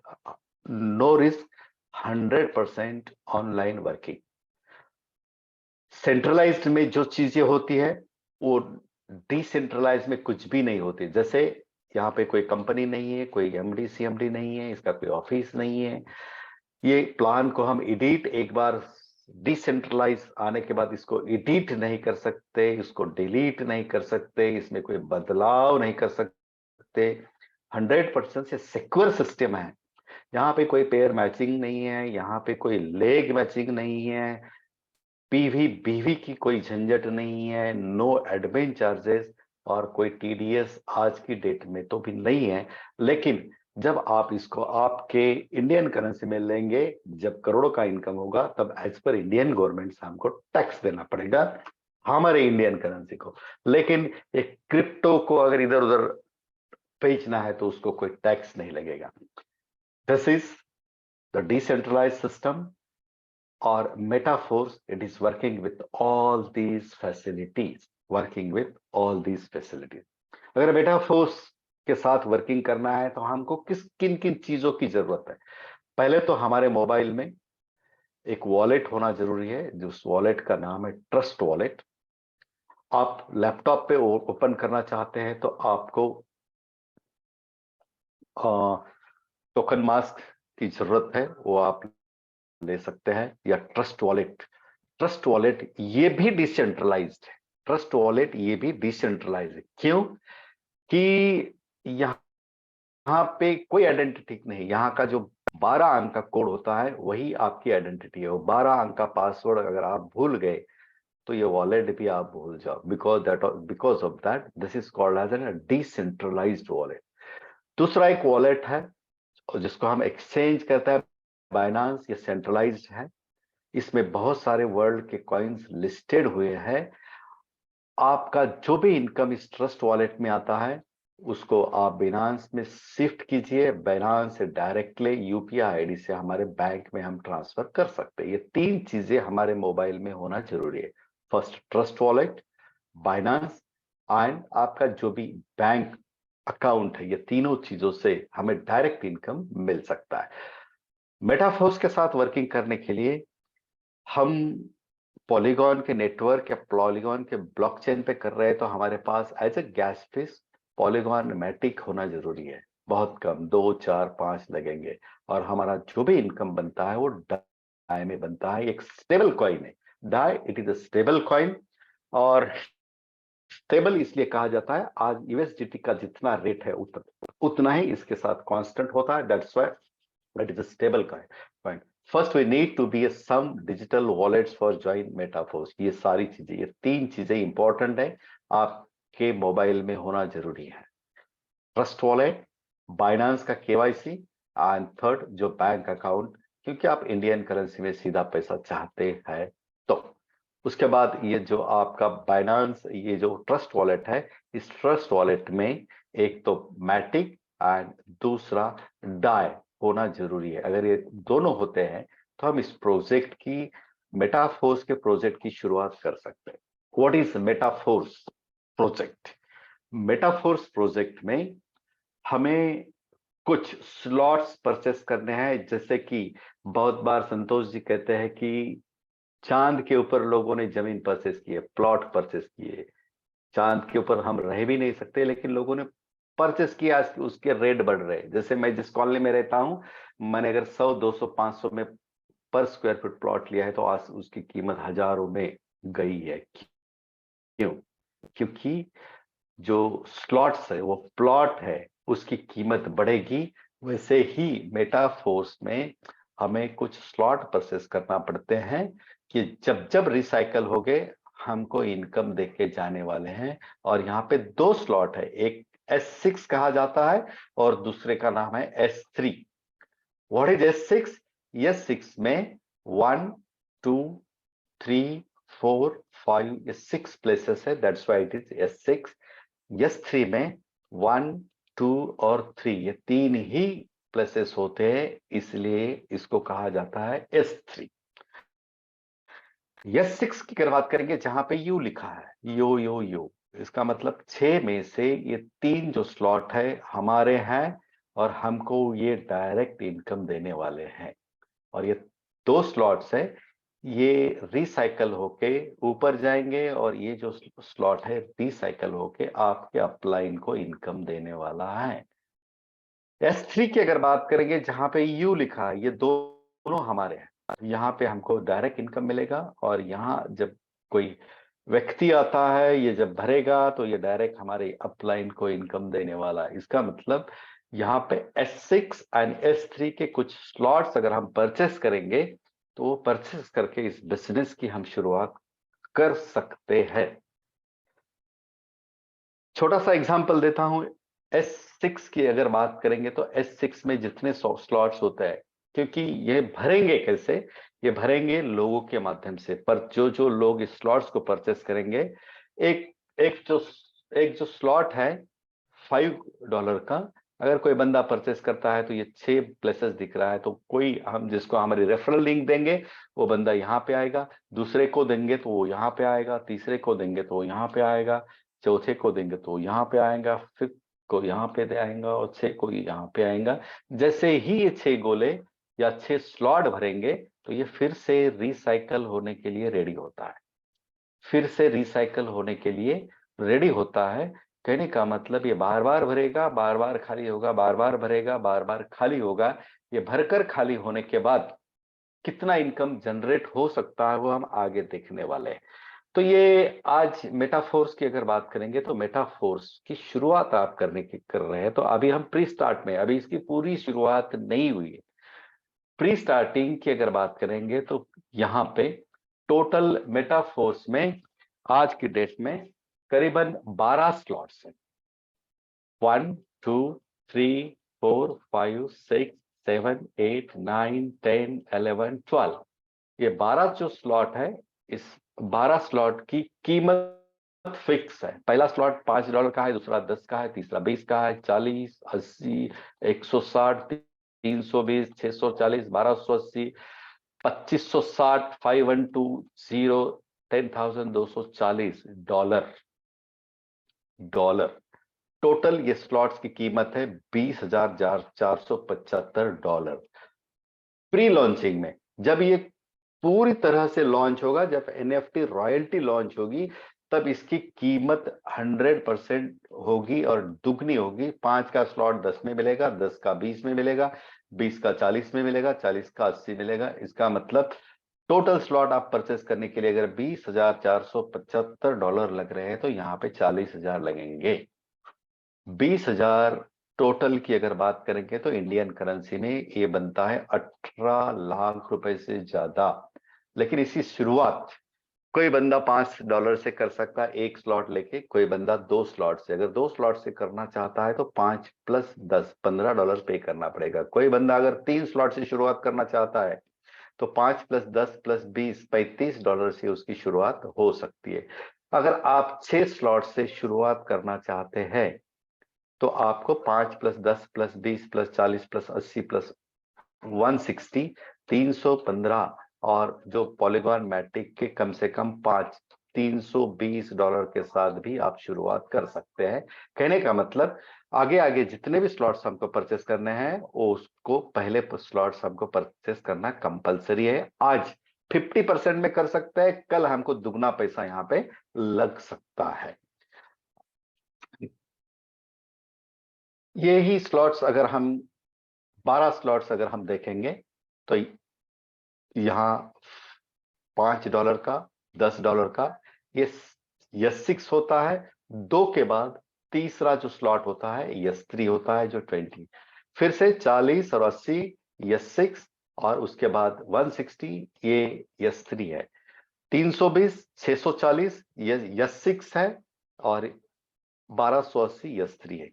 no risk, 100% online working. Centralised में जो चीजें होती है वो डिसेंट्रलाइज में कुछ भी नहीं होती। जैसे यहाँ पे कोई कंपनी नहीं है, कोई एमडी सीएमडी नहीं है, इसका कोई ऑफिस नहीं है, ये प्लान को हम एडिट, एक बार डिसेंट्रलाइज आने के बाद इसको एडिट नहीं कर सकते, इसको डिलीट नहीं कर सकते, इसमें कोई बदलाव नहीं कर सकते। 100% से सिक्योर सिस्टम है। यहाँ पे कोई पेयर मैचिंग नहीं है, यहाँ पे कोई लेग मैचिंग नहीं है, पीवी बीवी की कोई झंझट नहीं है, नो एडमिन चार्जेस, और कोई टीडीएस आज की डेट में तो भी नहीं है। लेकिन जब आप इसको आपके इंडियन करेंसी में लेंगे, जब करोड़ों का इनकम होगा, तब एज पर इंडियन गवर्नमेंट से हमको टैक्स देना पड़ेगा हमारे इंडियन करेंसी को। लेकिन एक क्रिप्टो को अगर इधर उधर बेचना है तो उसको कोई टैक्स नहीं लगेगा। This is the decentralise system, और Metaforce it is working with all these facilities, working with all these facilities. अगर मेटाफोर्स के साथ वर्किंग करना है तो हमको किन किन चीजों की जरूरत है? पहले तो हमारे मोबाइल में एक वॉलेट होना जरूरी है, जिस वॉलेट का नाम है ट्रस्ट वॉलेट। आप लैपटॉप पे ओपन करना चाहते हैं तो आपको टोकन मास्क की जरूरत है, वो आप ले सकते हैं, या ट्रस्ट वॉलेट। ट्रस्ट वॉलेट ये भी डिसेंट्रलाइज्ड है, ट्रस्ट वॉलेट ये भी डिसेंट्रलाइज्ड है। क्यों? कि यहाँ पे कोई आइडेंटिटी नहीं, यहाँ का जो 12 अंक का कोड होता है वही आपकी आइडेंटिटी है। वो 12 अंक का पासवर्ड अगर आप भूल गए तो ये वॉलेट भी आप भूल जाओ, because of that this is called as an decentralised wallet. दूसरा एक वॉलेट है जिसको हम एक्सचेंज करते हैं, बाइनांस, ये सेंट्रलाइज्ड है। इसमें बहुत सारे वर्ल्ड के कॉइन्स लिस्टेड हुए हैं। आपका जो भी इनकम इस ट्रस्ट वॉलेट में आता है उसको आप बाइनांस में शिफ्ट कीजिए, बाइनांस से डायरेक्टली यूपीआई आईडी से हमारे बैंक में हम ट्रांसफर कर सकते हैं। ये 3 चीजें हमारे मोबाइल में होना जरूरी है। First trust wallet, Binance and आपका जो भी बैंक अकाउंट है, ये तीनों चीजों से हमें डायरेक्ट इनकम मिल सकता है। मेटाफोर्स के साथ वर्किंग करने के लिए हम पॉलीगॉन के नेटवर्क या पॉलीगॉन के ब्लॉकचेन पे कर रहे हैं तो हमारे पास as a gas fees Polygon Matic होना जरूरी है। बहुत कम 2, 4, 5 लगेंगे, और हमारा जो भी इनकम बनता है वो डाई में बनता है। एक स्टेबल कॉइन है Dai, it is a stable coin, और स्टेबल इसलिए कहा जाता है, आज यूएसडीटी का जितना रेट है उतना ही इसके साथ कांस्टेंट होता है। That's why that is a stable coin. First we need to be some digital wallets for join Metaforce. ये सारी चीजें, ये 3 चीजें इंपॉर्टेंट है। आप आपके मोबाइल में होना जरूरी है। ट्रस्ट वॉलेट, बाइनांस का केवाईसी एंड थर्ड जो बैंक अकाउंट, क्योंकि आप इंडियन करेंसी में सीधा पैसा चाहते हैं तो। उसके बाद ये जो आपका बाइनांस, ये जो ट्रस्ट वॉलेट है, इस ट्रस्ट वॉलेट में एक तो मैटिक एंड दूसरा डाई होना जरूरी है। अगर ये दोनों होते हैं तो हम इस प्रोजेक्ट की, मेटाफोर्स के प्रोजेक्ट की शुरुआत कर सकते हैं। What is Metaforce project? Metaforce project में हमें कुछ स्लॉट्स परचेस करने हैं। जैसे कि बहुत बार संतोष जी कहते हैं कि चांद के ऊपर लोगों ने जमीन परचेस की है, प्लॉट परचेस किए। चांद के ऊपर हम रह भी नहीं सकते, लेकिन लोगों ने परचेस किया, आज उसके रेट बढ़ रहे हैं। जैसे मैं जिस कॉलोनी में रहता हूं, मैंने अगर 100, 200, 500 में पर स्क्वायर फुट प्लॉट लिया है तो आज उसकी कीमत हजारों में गई है। क्यों? क्योंकि जो स्लॉट्स है, वो प्लॉट है, उसकी कीमत बढ़ेगी। वैसे ही मेटाफोर्स में हमें कुछ स्लॉट परचेस करना पड़ते हैं कि जब जब रिसाइकल हो गए हमको इनकम देके जाने वाले हैं। और यहाँ पे दो स्लॉट है, एक S6 कहा जाता है और दूसरे का नाम है S3। What is S6? S6 में 1, 2, 3, 4, 5, ये 6 प्लेसेस है, that's why it is S6। S3 में 1, 2 और 3, ये तीन ही प्लेसेस होते हैं, इसलिए इसको कहा जाता है S3। S6 की अगर बात करेंगे, जहां पे यू लिखा है, यो यो यो, इसका मतलब 6 में से ये 3 जो स्लॉट है हमारे हैं और हमको ये डायरेक्ट इनकम देने वाले हैं। और ये 2 स्लॉट्स है, ये रिसाइकल होके ऊपर जाएंगे और ये जो स्लॉट है रिसाइकल होके आपके अपलाइन को इनकम देने वाला है। S3 की अगर बात करेंगे, जहां पे यू लिखा है, ये दोनों हमारे हैं। यहाँ पे हमको डायरेक्ट इनकम मिलेगा और यहाँ जब कोई व्यक्ति आता है, ये जब भरेगा तो ये डायरेक्ट हमारे अपलाइन को इनकम देने वाला है। इसका मतलब यहाँ पे S6 एंड S3 के कुछ स्लॉट्स अगर हम परचेस करेंगे तो वो परचेस करके इस बिजनेस की हम शुरुआत कर सकते हैं। छोटा सा एग्जांपल देता हूं। S6 की अगर बात करेंगे तो S6 में जितने स्लॉट्स होते हैं, क्योंकि ये भरेंगे कैसे, ये भरेंगे लोगों के माध्यम से। पर जो जो लोग इस स्लॉट्स को परचेस करेंगे, एक एक जो स्लॉट है $5 का, अगर कोई बंदा परचेस करता है तो ये 6 प्लेसेस दिख रहा है, तो कोई हम जिसको हमारी रेफरल लिंक देंगे वो बंदा यहाँ पे आएगा, दूसरे को देंगे तो वो यहाँ पे आएगा, तीसरे को देंगे तो वो यहाँ पे आएगा, चौथे को देंगे तो यहाँ पे आएगा, फिफ्थ को यहाँ पे आएगा और 6 को यहाँ पे आएगा। जैसे ही ये 6 गोले या 6 स्लॉट भरेंगे तो ये फिर से रिसाइकल होने के लिए रेडी होता है, फिर से रिसाइकल होने के लिए रेडी होता है। कहने का मतलब ये बार बार भरेगा, बार बार खाली होगा, बार बार भरेगा, बार बार खाली होगा। ये भरकर खाली होने के बाद कितना इनकम जनरेट हो सकता है वो हम आगे देखने वाले हैं। तो ये आज मेटाफोर्स की अगर बात करेंगे तो मेटाफोर्स की शुरुआत आप कर रहे हैं। तो अभी हम प्री स्टार्ट में, अभी इसकी पूरी शुरुआत नहीं हुई है। प्री स्टार्टिंग की अगर बात करेंगे तो यहाँ पे टोटल मेटाफोर्स में आज की डेट में करीबन 12 स्लॉट्स हैं। 1, 2, 3, 4, 5, 6, 7, 8, 9, 10, 11, 12, ये 12 जो स्लॉट है, इस 12 स्लॉट की कीमत फिक्स है। पहला स्लॉट $5 का है, दूसरा 10 का है, तीसरा 20 का है, 40, 80, 160, 320, 640, 1280, 2560, 5120, $10,240 डॉलर। टोटल ये स्लॉट्स की कीमत है $20,475। प्री लॉन्चिंग में जब ये पूरी तरह से लॉन्च होगा, जब NFT रॉयल्टी लॉन्च होगी, तब इसकी कीमत 100% होगी और दुगनी होगी। 5 का स्लॉट 10 में मिलेगा, 10 का 20 में मिलेगा, 20 का 40 में मिलेगा, 40 का 80 मिलेगा। इसका मतलब टोटल स्लॉट आप परचेस करने के लिए अगर $20,475 लग रहे हैं तो यहाँ पे 40,000 लगेंगे। 20,000 टोटल की अगर बात करेंगे तो इंडियन करेंसी में ये बनता है 18 लाख रुपए से ज्यादा। लेकिन इसी शुरुआत कोई बंदा $5 से कर सकता है एक स्लॉट लेके, कोई बंदा 2 स्लॉट से। अगर 2 स्लॉट से करना चाहता है तो 5 + 10 $15 पे करना पड़ेगा। कोई बंदा अगर 3 स्लॉट से शुरुआत करना चाहता है तो 5 + 10 + 20 $35 से उसकी शुरुआत हो सकती है। अगर आप 6 स्लॉट से शुरुआत करना चाहते हैं तो आपको 5 + 10 + 20 + 40 + 80 + 160 315 और जो पॉलीगॉन मैट्रिक के कम से कम 5 $320 के साथ भी आप शुरुआत कर सकते हैं। कहने का मतलब आगे आगे जितने भी स्लॉट्स हमको परचेस करने हैं उसको पहले स्लॉट्स हमको परचेस करना कंपलसरी है। आज 50% में कर सकते हैं, कल हमको दुगना पैसा यहाँ पे लग सकता है। ये ही स्लॉट्स अगर हम 12 स्लॉट्स अगर हम देखेंगे तो यहाँ $5 का, $10 का ये 6 होता है। 2 के बाद तीसरा जो स्लॉट होता है यस 3 होता है जो 20, फिर से 40 और 80 यस 6 और उसके बाद 160 ये यस 3 है। 320 640 ये यस 6 है और 1280 यस 3 है।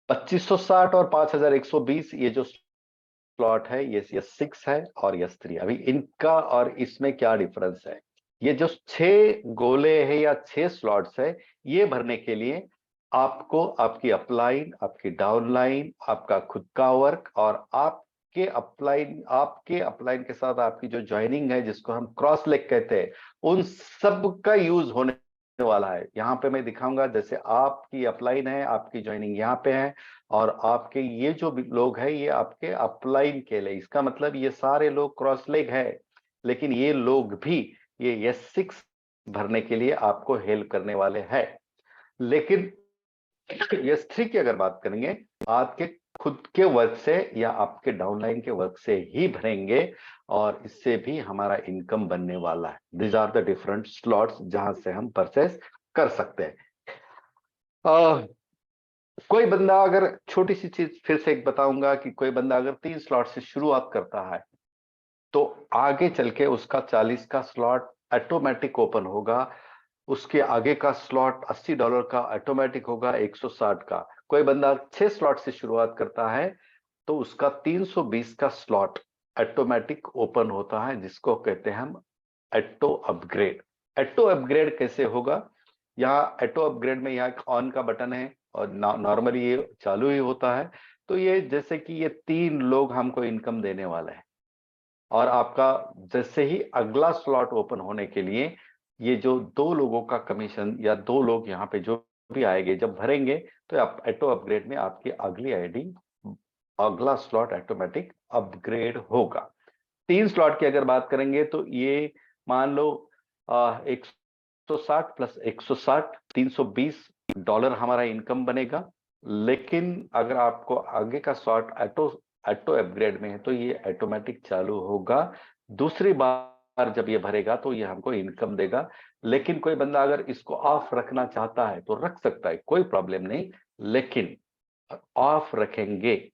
2560 और 5120 ये जो स्लॉट है ये यस 6 है और यस 3। अभी इनका और इसमें क्या डिफरेंस है? ये जो 6 गोले है या 6 स्लॉट्स है, ये भरने के लिए आपको आपकी अपलाइन, आपकी डाउनलाइन, आपका खुद का वर्क और आपके अपलाइन के साथ आपकी जो ज्वाइनिंग है जिसको हम क्रॉस लेग कहते हैं, उन सब का यूज होने वाला है। यहाँ पे मैं दिखाऊंगा जैसे आपकी अपलाइन है, आपकी ज्वाइनिंग यहाँ पे है और आपके ये जो भी लोग हैं ये आपके अपलाइन के लिए, इसका मतलब ये सारे लोग क्रॉस लेग है, लेकिन ये लोग भी ये यस 6 भरने के लिए आपको हेल्प करने वाले हैं। लेकिन यस 3 की अगर बात करेंगे, आपके खुद के वर्क से या आपके डाउनलाइन के वर्क से ही भरेंगे और इससे भी हमारा इनकम बनने वाला है। This are the different slots जहां से हम परचेस कर सकते हैं। कोई बंदा अगर छोटी सी चीज फिर से एक बताऊंगा कि कोई बंदा अगर 3 स्लॉट से शुरुआत करता है तो आगे चल के उसका 40 का स्लॉट ऑटोमेटिक ओपन होगा, उसके आगे का स्लॉट $80 का ऑटोमेटिक होगा 160 का। कोई बंदा 6 स्लॉट से शुरुआत करता है तो उसका 320 का स्लॉट ऑटोमेटिक ओपन होता है जिसको कहते हैं हम ऑटो अपग्रेड। ऑटो अपग्रेड कैसे होगा? यहाँ ऑटो अपग्रेड में यहाँ एक ऑन का बटन है और नॉर्मली ये चालू ही होता है। तो ये जैसे कि ये 3 लोग हमको इनकम देने वाले हैं और आपका जैसे ही अगला स्लॉट ओपन होने के लिए ये जो 2 लोगों का कमीशन या 2 लोग यहाँ पे जो भी आएंगे जब भरेंगे तो आप ऑटो अपग्रेड में आपकी अगली आईडी अगला स्लॉट ऑटोमेटिक अपग्रेड होगा। 3 स्लॉट की अगर बात करेंगे तो ये मान लो 160 + 160 $320 हमारा इनकम बनेगा। लेकिन अगर आपको आगे का स्लॉट ऑटो अपग्रेड में है तो ये ऑटोमेटिक चालू होगा। दूसरी बार जब ये भरेगा तो ये हमको इनकम देगा। लेकिन कोई बंदा अगर इसको ऑफ रखना चाहता है तो रख सकता है, कोई प्रॉब्लम नहीं। लेकिन ऑफ रखेंगे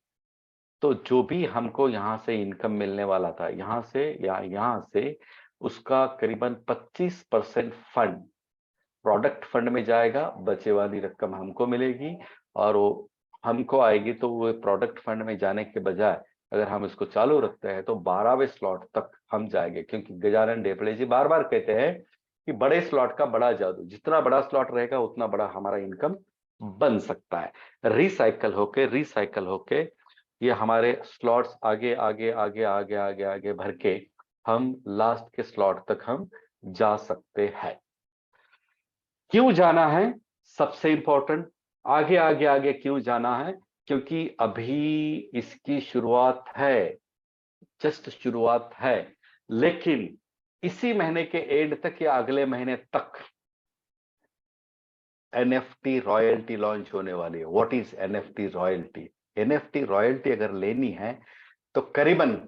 तो जो भी हमको यहाँ से इनकम मिलने वाला था यहाँ से या यहाँ से उसका करीबन 25% फंड प्रोडक्ट फंड में जाएगा, बचे वाली रकम हमको मिलेगी और वो हमको आएगी। तो वो प्रोडक्ट फंड में जाने के बजाय अगर हम इसको चालू रखते हैं तो 12वें स्लॉट तक हम जाएंगे, क्योंकि गजानन डेपले जी बार बार कहते हैं कि बड़े स्लॉट का बड़ा जादू, जितना बड़ा स्लॉट रहेगा उतना बड़ा हमारा इनकम बन सकता है। रिसाइकल होके ये हमारे स्लॉट्स आगे आगे आगे आगे आगे आगे भर के हम लास्ट के स्लॉट तक हम जा सकते हैं। क्यों जाना है सबसे इंपॉर्टेंट, आगे आगे आगे क्यों जाना है? क्योंकि अभी इसकी शुरुआत है, जस्ट शुरुआत है। लेकिन इसी महीने के एंड तक या अगले महीने तक एनएफटी रॉयल्टी लॉन्च होने वाली है। What is NFT royalty? NFT royalty अगर लेनी है तो करीबन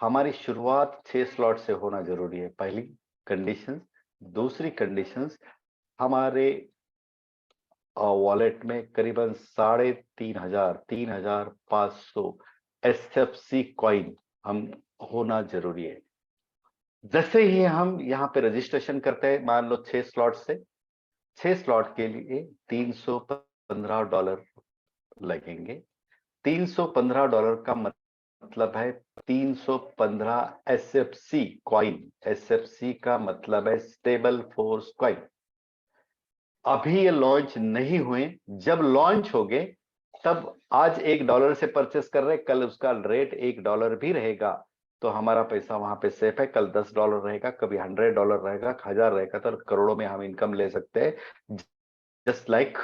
हमारी शुरुआत 6 स्लॉट से होना जरूरी है, पहली कंडीशन। दूसरी कंडीशन, हमारे वॉलेट में करीबन 3,500 SFC कॉइन हम होना जरूरी है। जैसे ही हम यहाँ पे रजिस्ट्रेशन करते हैं, मान लो 6 स्लॉट से, 6 स्लॉट के लिए $315 लगेंगे। $315 का मतलब है 315 SFC कॉइन। SFC का मतलब है स्टेबल फोर्स कॉइन। अभी ये लॉन्च नहीं हुए, जब लॉन्च हो गए तब आज $1 से परचेस कर रहे, कल उसका रेट $1 भी रहेगा तो हमारा पैसा वहां पे सेफ है। कल $10 रहेगा, कभी $100 रहेगा, 1000 रहेगा, तो करोड़ों में हम इनकम ले सकते हैं, जस्ट लाइक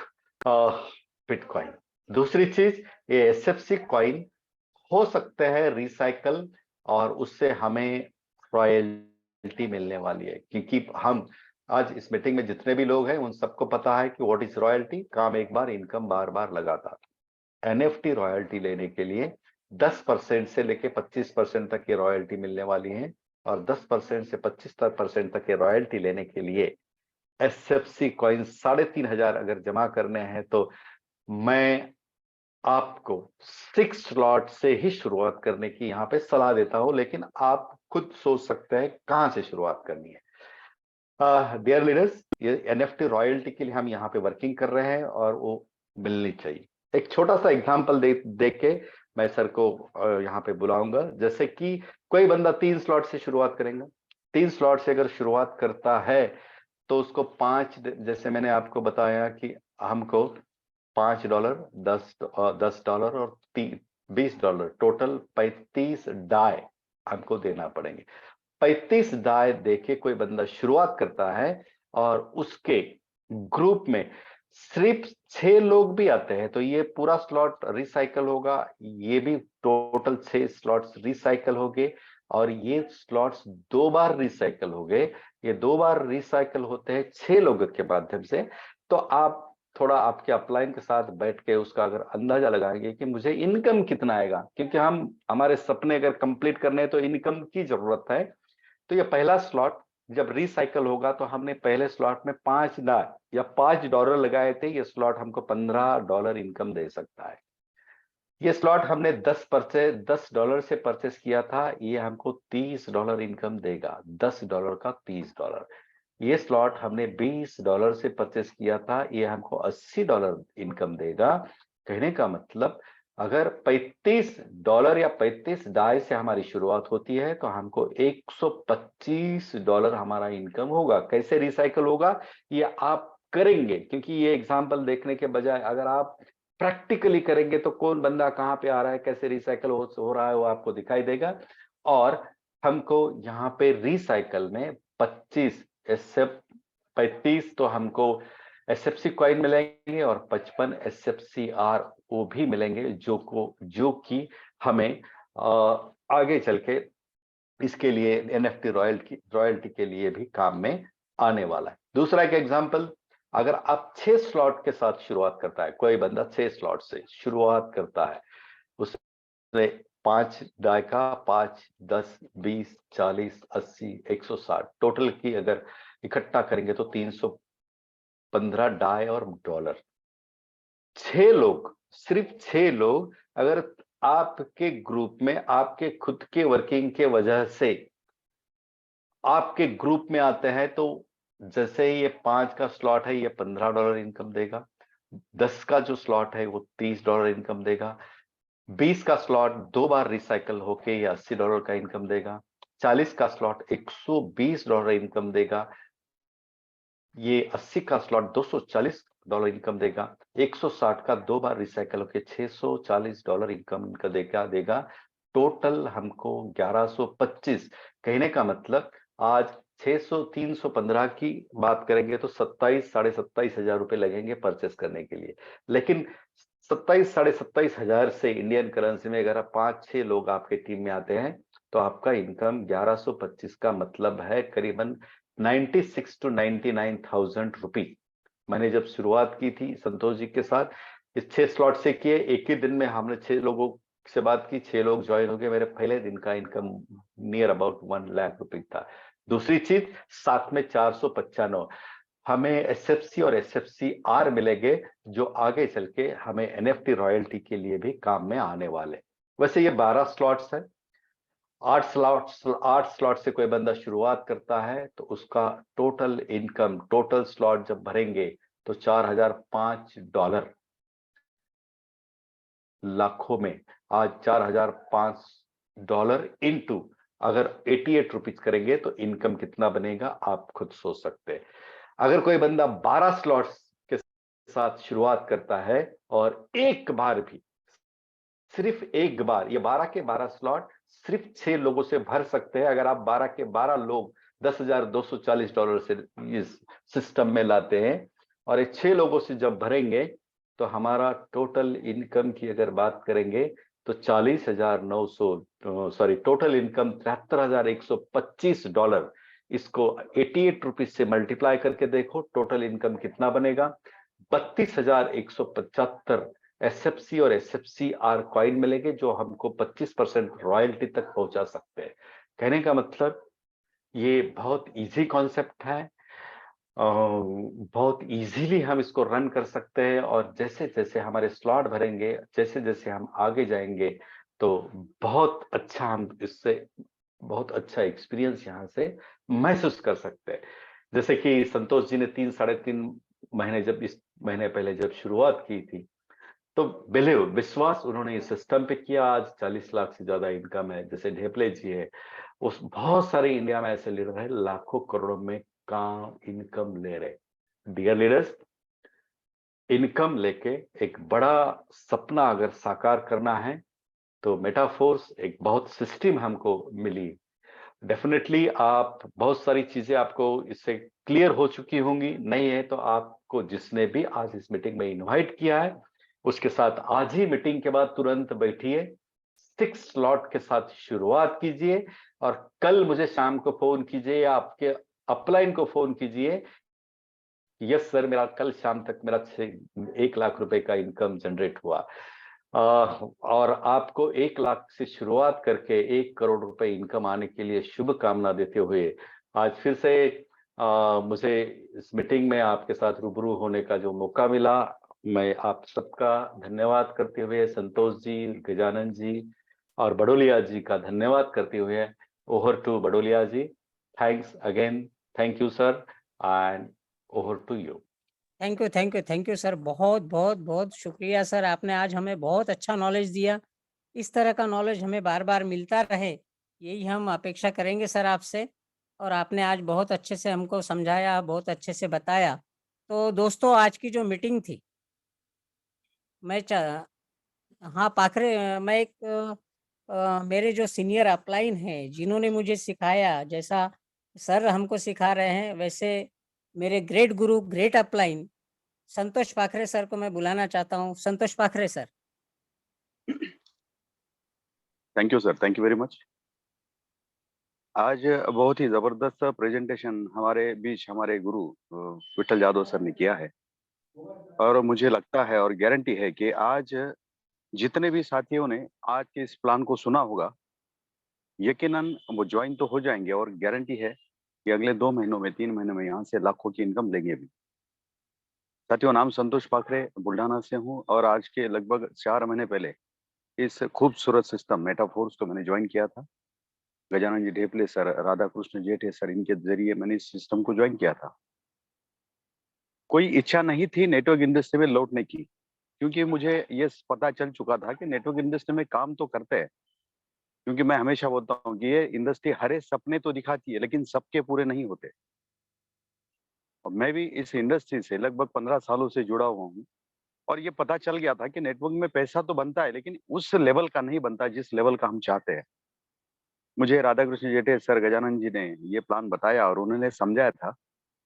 बिटकॉइन। दूसरी चीज, ये एसएफसी कॉइन हो सकते हैं रिसाइकल, और उससे हमें रॉयल्टी मिलने वाली है, क्योंकि हम आज इस मीटिंग में जितने भी लोग हैं उन सबको पता है कि व्हाट इज रॉयल्टी। काम एक बार, इनकम बार बार लगातार। एनएफटी रॉयल्टी लेने के लिए 10% से लेके 25% तक की रॉयल्टी मिलने वाली है, और 10% से 25% तक की रॉयल्टी लेने के लिए एसएफसी कॉइन 3500 अगर जमा करने हैं तो मैं आपको 6 स्लॉट से ही शुरुआत करने की यहां पे सलाह देता हूं, लेकिन आप खुद सोच सकते हैं कहां से शुरुआत करनी है। डियर लीडर्स, ये एनएफटी रॉयल्टी के लिए हम यहाँ पे वर्किंग कर रहे हैं और वो मिलनी चाहिए। एक छोटा सा एग्जांपल देख के मैं सर को यहाँ पे बुलाऊंगा। जैसे कि कोई बंदा 3 स्लॉट से शुरुआत करेगा, 3 स्लॉट से अगर शुरुआत करता है तो उसको 5, जैसे मैंने आपको बताया कि हमको $5, $10 और $20, टोटल 35 डाई हमको देना पड़ेंगे। 35 दाए देके कोई बंदा शुरुआत करता है और उसके ग्रुप में सिर्फ 6 लोग भी आते हैं तो ये पूरा स्लॉट रिसाइकल होगा। ये भी टोटल 6 स्लॉट्स रिसाइकल हो गए, और ये स्लॉट्स 2 बार रिसाइकल हो गए। ये 2 बार रिसाइकल होते हैं 6 लोगों के माध्यम से। तो आप थोड़ा आपके अपलाइन के साथ बैठ के उसका अगर अंदाजा लगाएंगे कि मुझे इनकम कितना आएगा, क्योंकि हम हमारे सपने अगर कंप्लीट करने हैं तो इनकम की जरूरत है। तो ये पहला स्लॉट जब रिसाइकल होगा तो हमने पहले स्लॉट में $5 लगाए थे, ये स्लॉट हमको $15 इनकम दे सकता है। ये स्लॉट हमने $10 से परचेस किया था, ये हमको $30 इनकम देगा। $10 का $30। ये स्लॉट हमने $20 से परचेस किया था, ये हमको $80 इनकम देगा। कहने का मतलब अगर $35 या 35 डाई से हमारी शुरुआत होती है तो हमको $125 हमारा इनकम होगा। कैसे रिसाइकल होगा ये आप करेंगे, क्योंकि ये एग्जांपल देखने के बजाय अगर आप प्रैक्टिकली करेंगे तो कौन बंदा कहां पे आ रहा है, कैसे रिसाइकल हो रहा है वो आपको दिखाई देगा। और हमको यहाँ पे रिसाइकल में 35 तो हमको एसएफसी कॉइन मिलेंगे और 55 SFCR वो भी मिलेंगे, जो कि हमें आगे चल के इसके लिए एनएफटी रॉयल्टी के लिए भी काम में आने वाला है। दूसरा एक एग्जांपल, अगर आप 6 स्लॉट के साथ शुरुआत करता है, कोई बंदा 6 स्लॉट से शुरुआत करता है, उसने 5 डाई का 5, 10, 20, 40, 80, 160 टोटल की अगर इकट्ठा करेंगे तो 315 डाई और डॉलर। 6 लोग, सिर्फ 6 लोग अगर आपके ग्रुप में आपके खुद के वर्किंग के वजह से आपके ग्रुप में आते हैं तो जैसे ये 5 का स्लॉट है ये $15 इनकम देगा, 10 का जो स्लॉट है वो $30 इनकम देगा, 20 का स्लॉट 2 बार रिसाइकल होके ये $80 का इनकम देगा, 40 का स्लॉट $120 इनकम देगा, ये 80 का स्लॉट $240 इनकम देगा, 160 का 2 बार रिसाइकल होके $640 इनकम इनका देगा। टोटल हमको 1125। कहने का मतलब आज 315 की बात करेंगे तो 27 साढ़े 27 हजार रुपए लगेंगे परचेस करने के लिए। लेकिन 27 साढ़े 27 हजार से इंडियन करेंसी में अगर 5-6 लोग आपके टीम में आते हैं तो आपका इनकम 1125 का मतलब है करीबन 96 to 99,000 रुपी। मैंने जब शुरुआत की थी संतोष जी के साथ, इस 6 स्लॉट से किए, एक ही दिन में हमने 6 लोगों से बात की, 6 लोग ज्वाइन हो गए। मेरे पहले दिन का इनकम नियर अबाउट 1 लाख रुपए था। दूसरी चीज, साथ में 495 हमें एसएफसी और SFCR मिलेंगे, जो आगे चल के हमें एनएफटी रॉयल्टी के लिए भी काम में आने वाले। वैसे ये 12 स्लॉट्स है 8 स्लॉट से कोई बंदा शुरुआत करता है तो उसका टोटल इनकम, टोटल स्लॉट जब भरेंगे तो $4005 लाखों में। आज $4005 इनटू अगर 88 रुपीज करेंगे तो इनकम कितना बनेगा आप खुद सोच सकते हैं। अगर कोई बंदा 12 स्लॉट्स के साथ शुरुआत करता है और एक बार भी, सिर्फ एक बार, ये 12 के 12 स्लॉट सिर्फ 6 लोगों से भर सकते हैं। अगर आप 12 के 12 लोग $10,240 से इस सिस्टम में लाते हैं और ये 6 लोगों से जब भरेंगे तो हमारा टोटल इनकम की अगर बात करेंगे तो टोटल इनकम $73,125। इसको 88 रुपीज से मल्टीप्लाई करके देखो, टोटल इनकम कितना बनेगा? 32,175 एसएफसी और एसएफसीआर कॉइन मिलेंगे जो हमको 25% रॉयल्टी तक पहुंचा सकते हैं। कहने का मतलब ये बहुत इजी कॉन्सेप्ट है, बहुत इजीली हम इसको रन कर सकते हैं और जैसे जैसे हमारे स्लॉट भरेंगे, जैसे जैसे हम आगे जाएंगे तो बहुत अच्छा, हम इससे बहुत अच्छा एक्सपीरियंस यहाँ से महसूस कर सकते हैं। जैसे कि संतोष जी ने 3-3.5 महीने जब इस महीने पहले जब शुरुआत की थी तो विश्वास उन्होंने इस सिस्टम पे किया। आज 40 लाख से ज्यादा इनकम है। जैसे ढेपले जी है, उस बहुत सारे इंडिया में ऐसे लीडर है लाखों करोड़ों में काम इनकम ले रहे। डियर लीडर्स, इनकम लेके एक बड़ा सपना अगर साकार करना है तो मेटाफोर्स एक बहुत सिस्टम हमको मिली। डेफिनेटली आप बहुत सारी चीजें आपको इससे क्लियर हो चुकी होंगी, नहीं है तो आपको जिसने भी आज इस मीटिंग में इनवाइट किया है उसके साथ आज ही मीटिंग के बाद तुरंत बैठिए, 6 स्लॉट के साथ शुरुआत कीजिए और कल मुझे शाम को फोन कीजिए या आपके अपलाइन को फोन कीजिए, यस सर मेरा कल शाम तक मेरा 1 लाख रुपए का इनकम जनरेट हुआ। और आपको 1 लाख से शुरुआत करके 1 करोड़ रुपए इनकम आने के लिए शुभकामना देते हुए आज फिर से मुझे इस मीटिंग में आपके साथ रूबरू होने का जो मौका मिला, मैं आप सबका धन्यवाद करते हुए संतोष जी, गजानन जी और बड़ोलिया जी का धन्यवाद करते हुए over to Badoliya ji. Thanks again, thank you sir and over to you. Thank you sir, बहुत बहुत बहुत शुक्रिया सर, आपने आज हमें बहुत अच्छा नॉलेज दिया। इस तरह का नॉलेज हमें बार बार मिलता रहे, यही हम अपेक्षा करेंगे सर आपसे। और आपने आज बहुत अच्छे से हमको समझाया, बहुत अच्छे से बताया। तो दोस्तों, आज की जो मीटिंग थी, मैं हाँ पाखरे, मैं एक मेरे जो सीनियर अपलाइन हैं जिन्होंने मुझे सिखाया, जैसा सर हमको सिखा रहे हैं वैसे मेरे ग्रेट गुरु, ग्रेट अपलाइन संतोष पाखरे सर को मैं बुलाना चाहता हूँ। संतोष पाखरे sir. Thank you sir, thank you very much. आज बहुत ही जबरदस्त प्रेजेंटेशन हमारे बीच हमारे गुरु विठल जादव सर ने किया है और मुझे लगता है और गारंटी है कि आज जितने भी साथियों ने आज के इस प्लान को सुना होगा यकीनन वो ज्वाइन तो हो जाएंगे और गारंटी है कि अगले 2 महीनों में 3 महीनों में यहाँ से लाखों की इनकम लेंगे भी। साथियों, नाम संतोष पाखरे, बुल्ढाना से हूँ और आज के लगभग 4 महीने पहले इस खूबसूरत सिस्टम मेटाफोर्स को मैंने ज्वाइन किया था। गजानन जी ढेपले सर, राधा कृष्ण जेठे सर, इनके जरिए मैंने इस सिस्टम को ज्वाइन किया था। कोई इच्छा नहीं थी नेटवर्क इंडस्ट्री में लौटने की, क्योंकि मुझे ये पता चल चुका था कि नेटवर्क इंडस्ट्री में काम तो करते हैं, क्योंकि मैं हमेशा बोलता हूँ कि ये इंडस्ट्री हरे सपने तो दिखाती है लेकिन सबके पूरे नहीं होते। और मैं भी इस इंडस्ट्री से लगभग 15 सालों से जुड़ा हुआ हूँ और ये पता चल गया था कि नेटवर्क में पैसा तो बनता है लेकिन उस लेवल का नहीं बनता जिस लेवल का हम चाहते हैं। मुझे राधा कृष्ण जेठे सर, गजानन जी ने ये प्लान बताया और उन्होंने समझाया था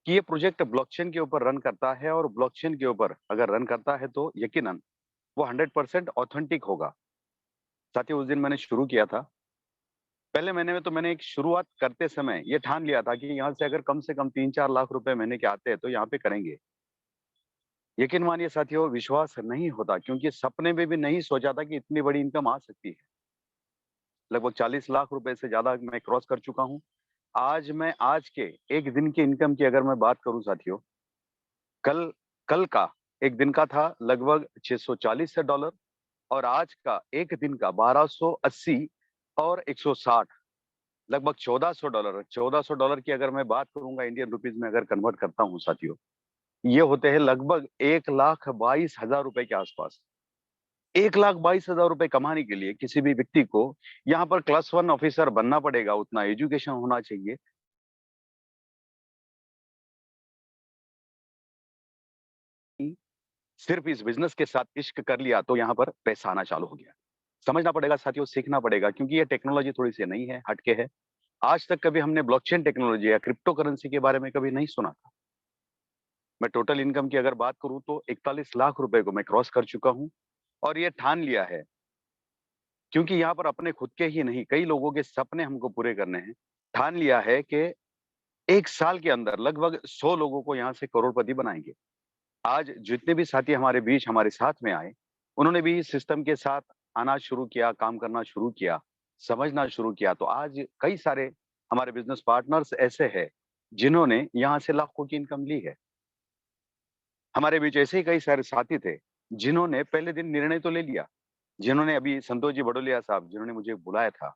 कि ये प्रोजेक्ट ब्लॉकचेन के ऊपर रन करता है और ब्लॉकचेन के ऊपर अगर रन करता है तो यकीनन वो 100% ऑथेंटिक होगा। साथियों, उस दिन मैंने शुरू किया था। पहले महीने में तो मैंने एक शुरुआत करते समय ये ठान लिया था कि यहाँ से अगर कम से कम 3-4 लाख रुपए महीने के आते हैं तो यहाँ पे करेंगे। यकीन मानिए साथियों, विश्वास नहीं होता, क्योंकि सपने में भी नहीं सोचा था कि इतनी बड़ी इनकम आ सकती है। लगभग 40 लाख रुपए से ज्यादा मैं क्रॉस कर चुका हूँ। आज मैं आज के एक दिन की इनकम की अगर मैं बात करूं साथियों, कल कल का एक दिन का था लगभग $640 और आज का एक दिन का 1280 और 160। लगभग $1400 की अगर मैं बात करूंगा इंडियन रुपीज में अगर कन्वर्ट करता हूं साथियों, ये होते हैं लगभग 1,22,000 रुपए के आसपास। 1,22,000 रुपए कमाने के लिए किसी भी व्यक्ति को यहाँ पर क्लास 1 ऑफिसर बनना पड़ेगा, उतना एजुकेशन होना चाहिए। सिर्फ इस बिजनेस के साथ इश्क कर लिया तो यहाँ पर पैसा आना चालू हो गया। समझना पड़ेगा साथियों, सीखना पड़ेगा, क्योंकि ये टेक्नोलॉजी थोड़ी सी नई है, हटके है। आज तक कभी हमने ब्लॉकचेन टेक्नोलॉजी या क्रिप्टो करेंसी के बारे में कभी नहीं सुना था। मैं टोटल इनकम की अगर बात करूं तो 41 लाख रुपए को मैं क्रॉस कर चुका हूं, और ये ठान लिया है, क्योंकि यहाँ पर अपने खुद के ही नहीं कई लोगों के सपने हमको पूरे करने हैं। ठान लिया है कि 1 साल के अंदर लगभग 100 लोगों को यहाँ से करोड़पति बनाएंगे। आज जितने भी साथी हमारे बीच हमारे साथ में आए, उन्होंने भी इस सिस्टम के साथ आना शुरू किया, काम करना शुरू किया, समझना शुरू किया। तो आज कई सारे हमारे बिजनेस पार्टनर्स ऐसे हैं जिन्होंने यहाँ से लाखों की इनकम ली है। हमारे बीच ऐसे ही कई सारे साथी थे जिन्होंने पहले दिन निर्णय तो ले लिया, जिन्होंने अभी संतोष जी बडोलिया साहब जिन्होंने मुझे बुलाया था,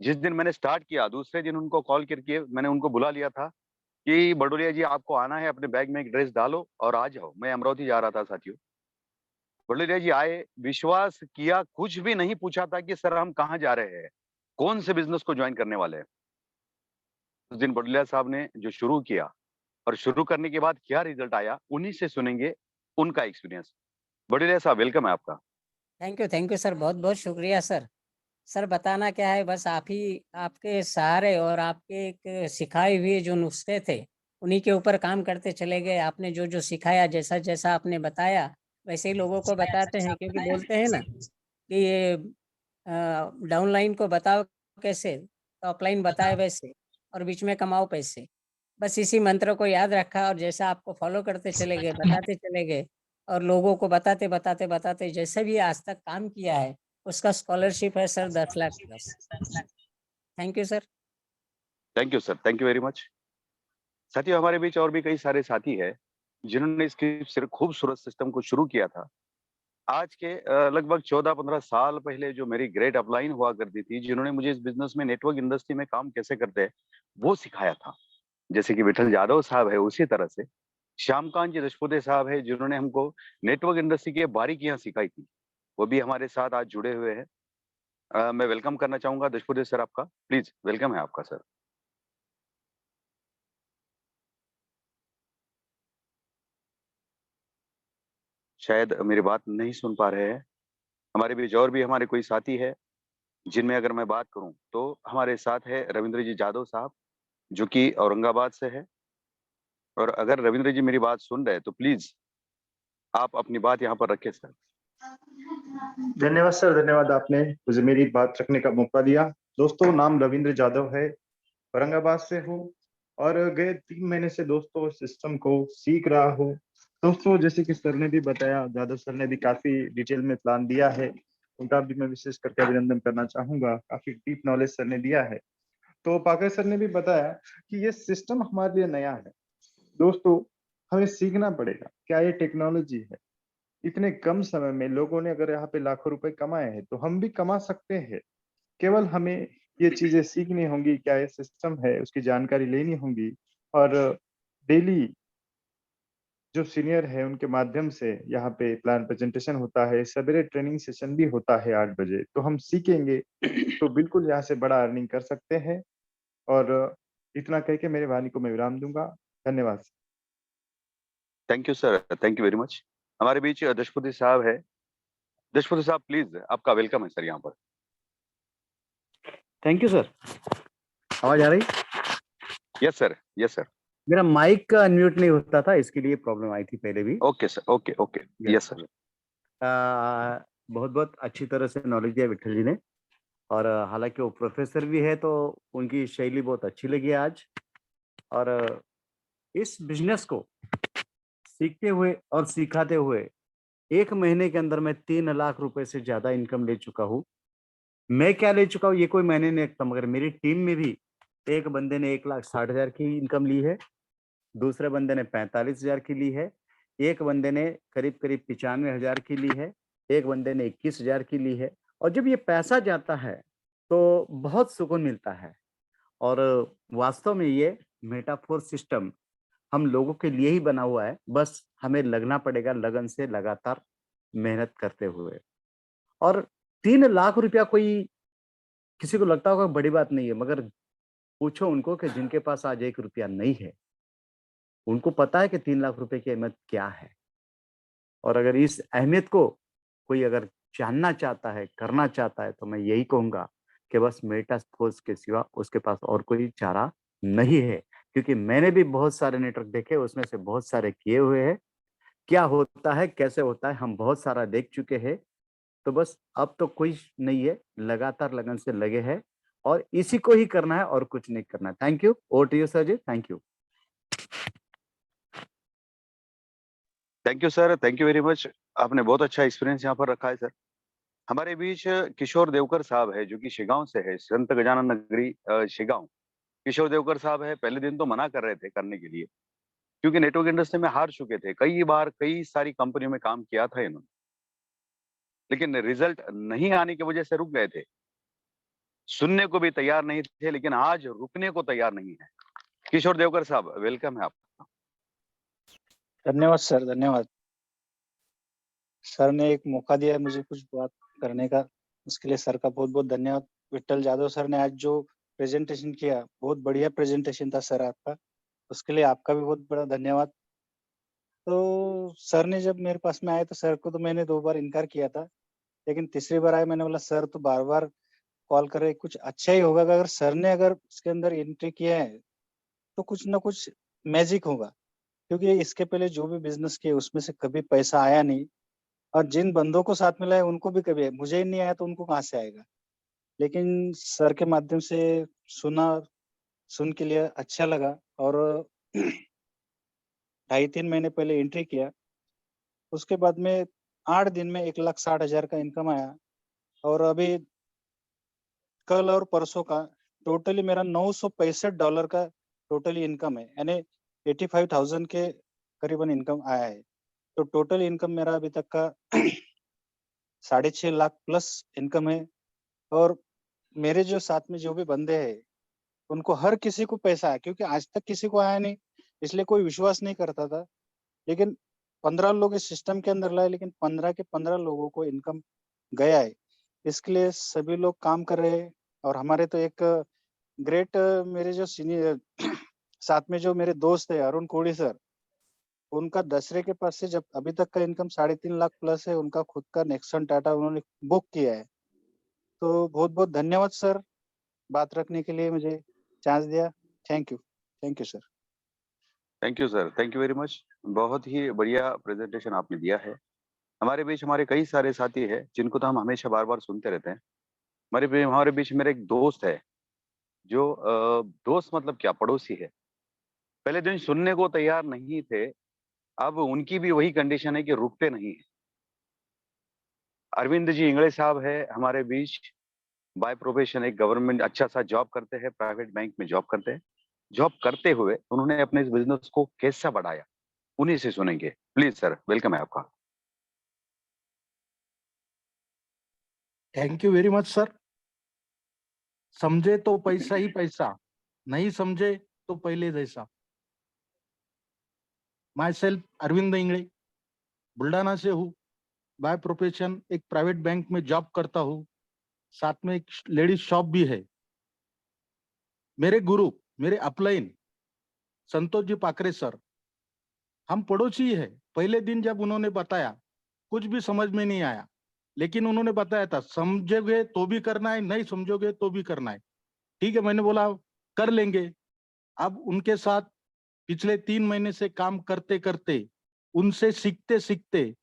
जिस दिन मैंने स्टार्ट किया दूसरे दिन उनको कॉल करके मैंने उनको बुला लिया था कि बडोलिया जी आपको आना है, अपने बैग में एक ड्रेस डालो और आ जाओ। मैं अमरावती जा रहा था साथियों। बडोलिया जी आए, विश्वास किया, कुछ भी नहीं पूछा था कि सर हम कहाँ जा रहे हैं, कौन से बिजनेस को ज्वाइन करने वाले हैं। उस दिन बडोलिया साहब ने जो शुरू किया और शुरू करने के बाद क्या रिजल्ट आया, उन्हीं से सुनेंगे उनका एक्सपीरियंस। बडोलिया साहब वेलकम है आपका। थैंक यू सर, बहुत बहुत शुक्रिया सर। सर बताना क्या है, बस आप ही आपके सहारे और आपके एक सिखाए हुए जो नुस्खे थे उन्हीं के ऊपर काम करते चले गए। आपने जो जो सिखाया, जैसा जैसा आपने बताया वैसे ही लोगों को बताते हैं, क्योंकि बोलते हैं ना कि ये डाउनलाइन को बताओ कैसे तो अपलाइन बताए वैसे, और बीच में कमाओ पैसे। बस इसी मंत्र को याद रखा और जैसा आपको फॉलो करते चले गए, बताते चले गए, और लोगों को बताते बताते बताते जैसे भी आज तक काम किया है उसका स्कॉलरशिप है sir 10 lakh plus. Thank you sir. Thank you sir, thank you very much. साथियों हमारे बीच और भी कई सारे साथी हैं जिन्होंने इसकी सिर्फ खूबसूरत सिस्टम को शुरू किया था। आज के लगभग 14-15 साल पहले जो मेरी ग्रेट अपलाइन हुआ करती थी, जिन्होंने मुझे इस बिजनेस में नेटवर्क इंडस्ट्री में काम कैसे करते हैं वो सिखाया था। जैसे कि विठल जाधव साहब है, उसी तरह से श्यामकांत जी दशपुते साहब है जिन्होंने हमको नेटवर्क इंडस्ट्री की बारीकियां सिखाई थी, वो भी हमारे साथ आज जुड़े हुए हैं। मैं वेलकम करना चाहूंगा दशपुते सर आपका, प्लीज वेलकम है आपका सर। शायद मेरी बात नहीं सुन पा रहे हैं। हमारे बीच और भी हमारे कोई साथी है जिनमें अगर मैं बात करूं तो हमारे साथ है रविंद्र जी जाधव साहब जो कि औरंगाबाद से है। और अगर रविंद्र जी मेरी बात सुन रहे हैं तो प्लीज आप अपनी बात यहाँ पर रखें सर। धन्यवाद सर, धन्यवाद आपने मुझे मेरी बात रखने का मौका दिया। दोस्तों, नाम रविंद्र जाधव है, औरंगाबाद से हूँ और गए 3 महीने से दोस्तों सिस्टम को सीख रहा हूँ। दोस्तों, जैसे कि सर ने भी बताया, जाधव सर ने भी काफी डिटेल में प्लान दिया है, उनका भी मैं विशेष करके अभिनंदन करना चाहूंगा। काफी डीप नॉलेज सर ने दिया है। तो पाकर सर ने भी बताया कि ये सिस्टम हमारे लिए नया है। दोस्तों, हमें सीखना पड़ेगा क्या ये टेक्नोलॉजी है। इतने कम समय में लोगों ने अगर यहाँ पे लाखों रुपए कमाए हैं तो हम भी कमा सकते हैं। केवल हमें ये चीजें सीखनी होंगी, क्या ये सिस्टम है उसकी जानकारी लेनी होगी, और डेली जो सीनियर है उनके माध्यम से यहाँ पे प्लान प्रेजेंटेशन होता है, सवेरे ट्रेनिंग सेशन भी होता है 8 बजे, तो हम सीखेंगे तो बिल्कुल यहाँ से बड़ा अर्निंग कर सकते हैं। और इतना कह के मेरे वाणी को मैं विराम दूंगा। धन्यवाद। Thank you sir, thank you very much. हमारे बीच दशपति साहब है। दशपति साहब प्लीज आपका वेलकम है सर यहाँ पर। Thank you sir. आवाज आ रही? Yes sir, yes sir. मेरा माइक का अनम्यूट नहीं होता था, इसके लिए प्रॉब्लम आई थी पहले भी। Okay sir, okay okay, yes sir. बहुत बहुत अच्छी तरह से नॉलेज दिया विठल जी ने, और हालांकि वो प्रोफेसर भी है तो उनकी शैली बहुत अच्छी लगी आज। और इस बिजनेस को सीखते हुए और सिखाते हुए 1 महीने के अंदर मैं 3 लाख रुपए से ज्यादा इनकम ले चुका हूँ। मैं क्या ले चुका हूँ ये कोई मैंने नहीं रखता, मगर मेरी टीम में भी एक बंदे ने 1,60,000 की इनकम ली है, दूसरे बंदे ने 45,000 की ली है, एक बंदे ने करीब करीब 95,000 की ली है, एक बंदे ने 21,000 की ली है। और जब ये पैसा जाता है तो बहुत सुकून मिलता है। और वास्तव में ये मेटाफोर सिस्टम हम लोगों के लिए ही बना हुआ है, बस हमें लगना पड़ेगा लगन से, लगातार मेहनत करते हुए। और 3 लाख रुपया कोई किसी को लगता होगा बड़ी बात नहीं है, मगर पूछो उनको कि जिनके पास आज 1 रुपया नहीं है, उनको पता है कि 3 लाख रुपए की अहमियत क्या है। और अगर इस अहमियत को कोई अगर जानना चाहता है, करना चाहता है, तो मैं यही कहूँगा कि बस मेटाफोर्स के सिवा उसके पास और कोई चारा नहीं है। क्योंकि मैंने भी बहुत सारे नेटवर्क देखे, उसमें से बहुत सारे किए हुए हैं। क्या होता है, कैसे होता है, हम बहुत सारा देख चुके हैं। तो बस अब तो कोई नहीं है, लगातार लगन से लगे हैं और इसी को ही करना है और कुछ नहीं करना है। Thank you. Over to you sir ji. Thank you. Thank you sir, thank you very much. आपने बहुत अच्छा एक्सपीरियंस यहाँ पर रखा है सर। हमारे बीच किशोर देवकर साहब है, जो कि शिगांव से है, संत गजानन नगरी शिगांव। किशोर देवकर साहब है, पहले दिन तो मना कर रहे थे करने के लिए, क्योंकि नेटवर्क इंडस्ट्री में हार चुके थे, कई बार कई सारी कंपनियों में काम किया था इन्होंने, लेकिन रिजल्ट नहीं आने की वजह से रुक गए थे। सुनने को भी तैयार नहीं थे, लेकिन आज रुकने को तैयार नहीं है। किशोर देवकर साहब, वेलकम है आप। धन्यवाद सर, धन्यवाद। सर ने एक मौका दिया है मुझे कुछ बात करने का, उसके लिए सर का बहुत बहुत धन्यवाद। विट्ठल जाधव सर ने आज जो प्रेजेंटेशन किया, बहुत बढ़िया प्रेजेंटेशन था सर आपका, उसके लिए आपका भी बहुत बड़ा धन्यवाद। तो सर ने जब मेरे पास में आए तो सर को तो मैंने 2 बार इनकार किया था, लेकिन तीसरी बार आए, मैंने बोला सर तो बार बार कॉल कर रहे, कुछ अच्छा ही होगा। अगर सर ने अगर इसके अंदर एंट्री किया है तो कुछ ना कुछ मैजिक होगा, क्योंकि इसके पहले जो भी बिजनेस किए उसमें से कभी पैसा आया नहीं, और जिन बंदों को साथ मिला है उनको भी कभी मुझे ही नहीं आया तो उनको कहाँ से आएगा। लेकिन सर के माध्यम से सुन के लिए अच्छा लगा, और 2.5-3 महीने पहले एंट्री किया, उसके बाद में 8 दिन में 1,60,000 का इनकम आया, और अभी कल और परसों का टोटली मेरा $965 का टोटली इनकम है, यानी 85,000 के करीबन इनकम आया है। तो टोटल इनकम मेरा अभी तक का 6.5 लाख प्लस इनकम है। और मेरे जो साथ में जो भी बंदे हैं, उनको हर किसी को पैसा है, क्योंकि आज तक किसी को आया नहीं, इसलिए कोई विश्वास नहीं करता था। लेकिन 15 लोग इस सिस्टम के अंदर लाए, लेकिन 15 के 15 लोगों को इनकम गया है। इसके लिए सभी लोग काम कर रहे हैं। और हमारे तो एक ग्रेट मेरे जो सीनियर साथ में जो मेरे दोस्त है अरुण कोड़ी सर, उनका दसरे के पास से जब अभी तक का इनकम 3.5 लाख प्लस है, उनका खुद का नेक्सन टाटा उन्होंने बुक किया है। तो बहुत बहुत धन्यवाद सर, बात रखने के लिए मुझे चांस दिया। Thank you sir. Thank you sir, thank you very much. बहुत ही बढ़िया प्रेजेंटेशन आपने दिया है। हमारे बीच हमारे कई सारे साथी हैं, जिनको तो हम हमेशा बार बार सुनते रहते हैं। हमारे बीच मेरे एक दोस्त है, जो दोस्त मतलब क्या, पड़ोसी है। पहले दिन सुनने को तैयार नहीं थे, अब उनकी भी वही कंडीशन है कि रुकते नहीं है। अरविंद जी इंगड़े साहब है हमारे बीच, बाय प्रोफेशन एक गवर्नमेंट अच्छा सा जॉब करते हैं, प्राइवेट बैंक में जॉब करते हैं। जॉब करते हुए उन्होंने अपने इस बिजनेस को कैसा बढ़ाया, उन्हीं से सुनेंगे। प्लीज सर, वेलकम है आपका। Thank you very much sir. समझे तो पैसा ही पैसा, नहीं समझे तो पहले जैसा। माई सेल्फ अरविंद इंगड़े, बुल्ढाना से हूँ। बाय प्रोफेशन एक प्राइवेट बैंक में जॉब करता हूँ, साथ में एक लेडीज शॉप भी है। मेरे गुरु, मेरे अपलाइन संतोष जी पाकरे सर, हम पड़ोसी है। पहले दिन जब उन्होंने बताया, कुछ भी समझ में नहीं आया, लेकिन उन्होंने बताया था समझोगे तो भी करना है, नहीं समझोगे तो भी करना है। ठीक है, मैंने बोला कर लेंगे। अब उनके साथ पिछले 3 महीने से काम करते करते, उनसे सीखते सीखते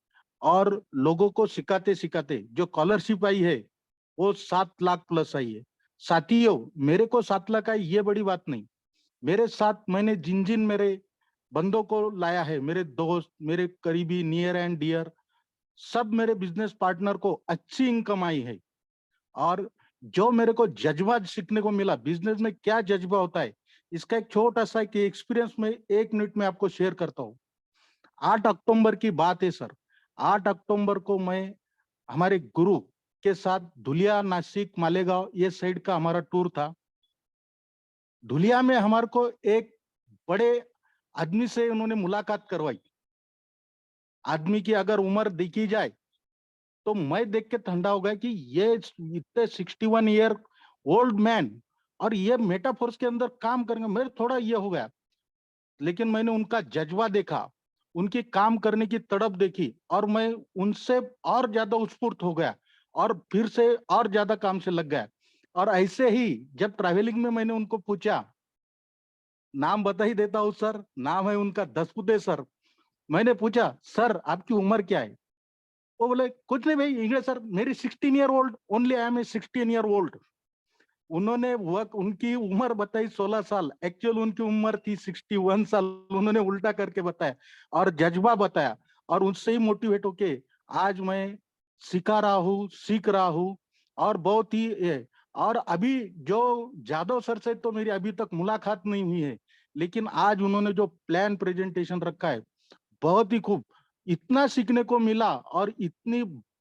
और लोगों को सिखाते सिखाते जो स्कॉलरशिप आई है वो 7 लाख प्लस आई है। साथियों, मेरे को 7 लाख आई ये बड़ी बात नहीं, मेरे साथ मैंने जिन जिन मेरे बंदों को लाया है, मेरे दोस्त, मेरे करीबी, नियर एंड डियर, सब मेरे बिजनेस पार्टनर को अच्छी इनकम आई है। और जो मेरे को जज्बा सीखने को मिला, बिजनेस में क्या जज्बा होता है, इसका एक छोटा सा एक्सपीरियंस में 1 मिनट में आपको शेयर करता हूँ। 8 अक्टूबर की बात है सर। 8 अक्टूबर को मैं हमारे गुरु के साथ धुलिया, नासिक, मालेगांव ये साइड का हमारा टूर था। धुलिया में हमारे को एक बड़े आदमी से उन्होंने मुलाकात करवाई। आदमी की अगर उम्र देखी जाए तो मैं देख के ठंडा हो गया कि ये इतने 61 ईयर ओल्ड मैन और ये मेटाफोर्स के अंदर काम करेंगे। मेरे थोड़ा ये हो गया, लेकिन मैंने उनका जज्बा देखा, उनकी काम करने की तड़प देखी और मैं उनसे और ज्यादा उत्स्फूर्त हो गया और फिर से और ज्यादा काम से लग गया। और ऐसे ही जब ट्रैवलिंग में मैंने उनको पूछा, नाम बता ही देता हूँ सर, नाम है उनका दसपुते सर। मैंने पूछा, सर आपकी उम्र क्या है? वो बोले, कुछ नहीं भाई इंग्लिश सर, मेरी 16 year old, only I am a 16 year old. उन्होंने वक्त उनकी उम्र बताई 16 साल, एक्चुअल उनकी उम्र थी 61 साल। उन्होंने उल्टा करके बताया और जज्बा बताया और उससे ही मोटिवेट होके आज मैं सिखा रहा हूँ, सीख रहा हूँ और बहुत ही और अभी जो जादव सर से तो मेरी अभी तक मुलाकात नहीं हुई है, लेकिन आज उन्होंने जो प्लान प्रेजेंटेशन रखा है बहुत ही खूब, इतना सीखने को मिला और इतनी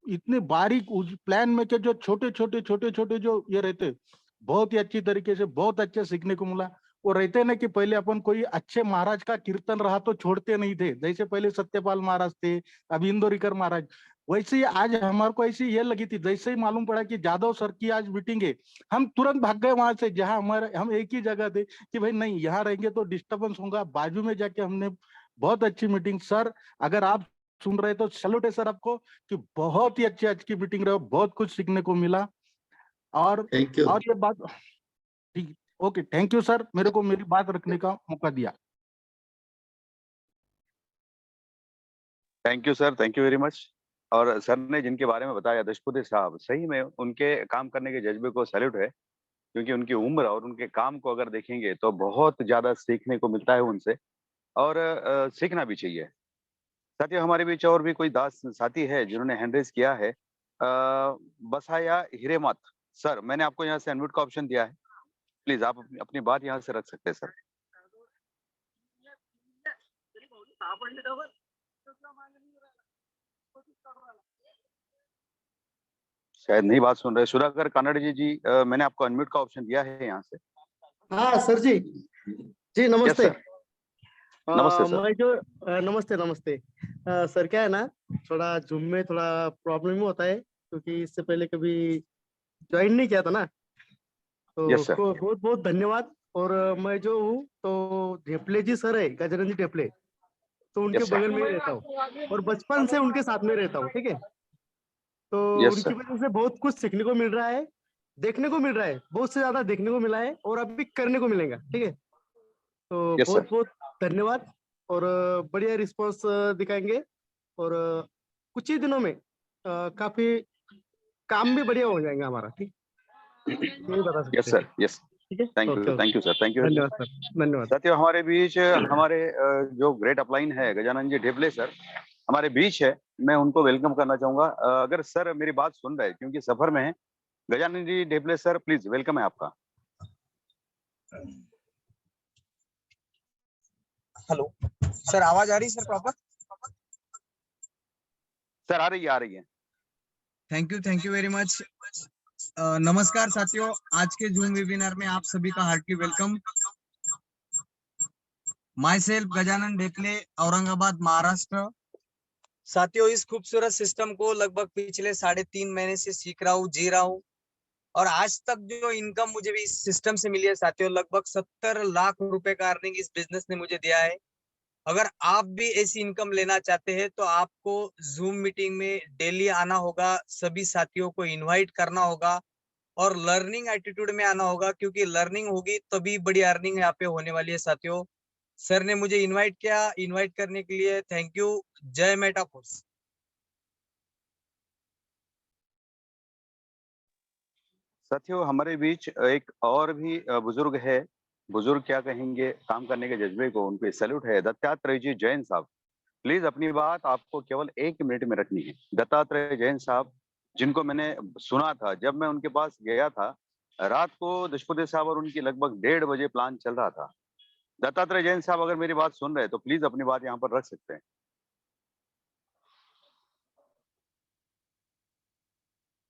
इतनी बारीक उस प्लान में के जो छोटे छोटे जो ये रहते, बहुत ही अच्छी तरीके से बहुत अच्छा सीखने को मिला। वो रहते ना कि पहले अपन कोई अच्छे महाराज का कीर्तन रहा तो छोड़ते नहीं थे, जैसे पहले सत्यपाल महाराज थे, अभी इंदोरीकर महाराज, वैसे ही आज हमारे को ऐसी ये लगी थी, जैसे ही मालूम पड़ा कि जादव सर की आज मीटिंग है, हम तुरंत भाग गए वहां से जहां हमारे हम एक ही जगह थे कि भाई नहीं यहाँ रहेंगे तो डिस्टर्बेंस होगा। बाजू में जाके हमने बहुत अच्छी मीटिंग, सर अगर आप सुन रहे तो सैल्यूट है सर आपको कि बहुत ही अच्छी आज की मीटिंग रही, बहुत कुछ सीखने को मिला। और थैंक यू। और ये बात ठीक, ओके थैंक यू सर, मेरे को मेरी बात रखने का मौका दिया। Thank you sir, thank you very much. और सर ने जिनके बारे में बताया दशपुते साहब, सही में उनके काम करने के जज्बे को सैल्यूट है, क्योंकि उनकी उम्र और उनके काम को अगर देखेंगे तो बहुत ज्यादा सीखने को मिलता है उनसे और सीखना भी चाहिए। साथियों हमारे बीच और भी कोई दास साथी है जिन्होंने हैंड रेज किया है। बसाया हिरेमत सर, मैंने आपको यहाँ से अनम्यूट का ऑप्शन दिया है, प्लीज आप अपनी बात यहाँ से रख सकते हैं सर। शायद नहीं बात सुन रहे। सुधाकर कानड़े जी, मैंने आपको अनम्यूट का ऑप्शन दिया है यहाँ से। हाँ सर जी, जी यस नमस्ते। सर, नमस्ते सर। मैं जो नमस्ते नमस्ते सर, क्या है ना, थोड़ा जूम में थोड़ा प्रॉब्लम होता है क्योंकि इससे पहले कभी ज्वाइन नहीं किया था ना, तो यस सर। बहुत बहुत धन्यवाद। और मैं जो हूँ तो ढेपले जी सर है, गजानन जी ढेपले, तो उनके यस सर। बगल में ही रहता हूँ और बचपन से उनके साथ में रहता हूँ, ठीक है। तो यस उनकी सर। वजह से बहुत कुछ सीखने को मिल रहा है, देखने को मिल रहा है, बहुत से ज्यादा देखने को मिला है और अभी करने को मिलेगा, ठीक है। तो यस सर। बहुत बहुत धन्यवाद और बढ़िया रिस्पॉन्स दिखाएंगे और कुछ ही दिनों में काफी काम भी बढ़िया हो जाएगा हमारा, ठीक, ये बता सकते यस हैं, सर। यस, ठीक है। Thank okay you, okay, thank you sir, thank you. धन्यवाद सर, धन्यवाद। साथियों हमारे बीच हमारे जो ग्रेट अपलाइन है गजानन जी ढेपले सर हमारे बीच है, मैं उनको वेलकम करना चाहूंगा। अगर सर मेरी बात सुन रहे हैं क्योंकि सफर में है, Gajanan ji Dhepale sir please, welcome है आपका। हेलो सर, आवाज आ रही है सर प्रॉपर? सर आ रही है, आ रही है। Thank you very much. नमस्कार साथियों, आज के जूम वेबिनार में आप सभी का heartly welcome. Myself Gajanan Dhepale, Aurangabad Maharashtra. साथियों इस खूबसूरत सिस्टम को लगभग पिछले 3.5 महीने से सीख रहा हूँ, जी रहा हूँ और आज तक जो इनकम मुझे भी इस सिस्टम से मिली है साथियों, लगभग 70 लाख रुपए का अर्निंग इस बिजनेस ने मुझे दिया है। अगर आप भी ऐसी इनकम लेना चाहते हैं तो आपको जूम मीटिंग में डेली आना होगा, सभी साथियों को इनवाइट करना होगा और लर्निंग एटीट्यूड में आना होगा, क्योंकि लर्निंग होगी तभी बड़ी अर्निंग यहाँ पे होने वाली है साथियों। सर ने मुझे इनवाइट किया, इनवाइट करने के लिए थैंक यू। जय मेटाफोर्स। साथियों हमारे बीच एक और भी बुजुर्ग है, बुजुर्ग क्या कहेंगे काम करने के जज्बे को, उनको सैल्यूट है। दत्तात्रेय जी जैन साहब, प्लीज अपनी बात आपको केवल 1 मिनट में रखनी है। दत्तात्रेय जैन साहब जिनको मैंने सुना था जब मैं उनके पास गया था, रात को दशपुते साहब और उनकी लगभग 1:30 बजे प्लान चल रहा था। दत्तात्रेय जैन साहब अगर मेरी बात सुन रहे हैं तो प्लीज अपनी बात यहाँ पर रख सकते हैं।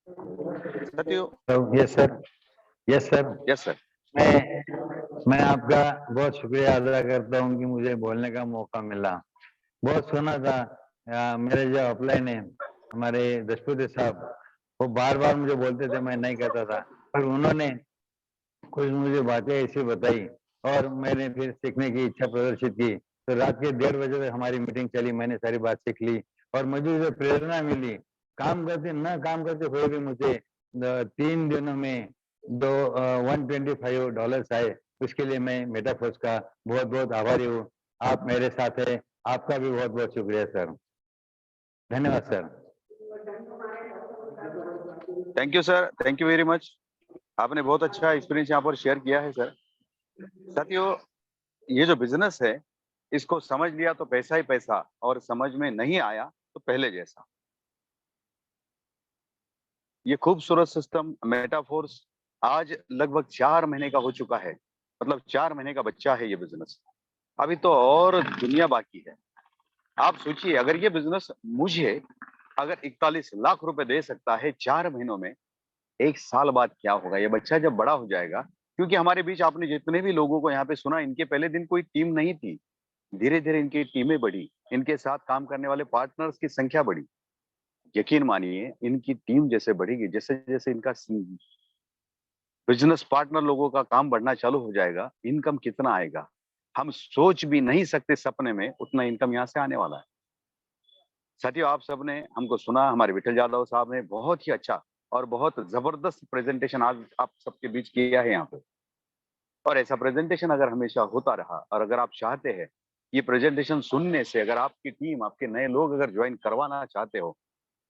साथियों, yes sir, yes sir. Yes sir. मैं आपका बहुत शुक्रिया अदा करता हूँ कि मुझे बोलने का मौका मिला। बहुत सुना था मेरे जो अपलाइन है हमारे दशपुते साहब, वो बार बार मुझे बोलते थे, मैं नहीं करता था, पर उन्होंने कुछ मुझे बातें ऐसी बताई और मैंने फिर सीखने की इच्छा प्रदर्शित की। तो रात के 1:30 बजे तक हमारी मीटिंग चली, मैंने सारी बात सीख ली और मुझे जो प्रेरणा मिली, काम करते हुए भी मुझे 3 दिनों में $125 आए। उसके लिए मैं मेटाफोर्स का बहुत बहुत आभारी हूँ। आप मेरे साथ हैं, आपका भी बहुत बहुत शुक्रिया सर। धन्यवाद sir. Thank you sir, thank you very much. आपने बहुत अच्छा एक्सपीरियंस यहाँ पर शेयर किया है सर। साथियों, ये जो बिजनेस है, इसको समझ लिया तो पैसा ही पैसा, और समझ में नहीं आया तो पहले जैसा। ये खूबसूरत सिस्टम मेटाफोर्स आज लगभग 4 महीने का हो चुका है। मतलब 4 महीने का बच्चा है ये बिजनेस। अभी तो और दुनिया बाकी है। आप सोचिए, अगर ये बिजनेस मुझे अगर 41 लाख रुपए दे सकता है 4 महीनों में, 1 साल बाद क्या होगा? ये बच्चा जब बड़ा हो जाएगा, क्योंकि हमारे बीच आपने जितने भी लोगों को यहाँ पे सुना, इनके पहले दिन कोई टीम नहीं थी। धीरे धीरे इनकी टीमें बढ़ी, इनके साथ काम करने वाले पार्टनर्स की संख्या बढ़ी। यकीन मानिए, इनकी टीम जैसे बढ़ेगी, जैसे जैसे इनका बिजनेस पार्टनर लोगों का काम बढ़ना चालू हो जाएगा, इनकम कितना आएगा हम सोच भी नहीं सकते सपने में, उतना इनकम यहाँ से आने वाला है। साथियों, आप सबने हमको सुना, हमारे विठल जाधव साहब ने बहुत ही अच्छा और बहुत जबरदस्त प्रेजेंटेशन आज आप सबके बीच किया है यहाँ पे। और ऐसा प्रेजेंटेशन अगर हमेशा होता रहा, और अगर आप चाहते हैं ये प्रेजेंटेशन सुनने से अगर आपकी टीम, आपके नए लोग अगर ज्वाइन करवाना चाहते हो,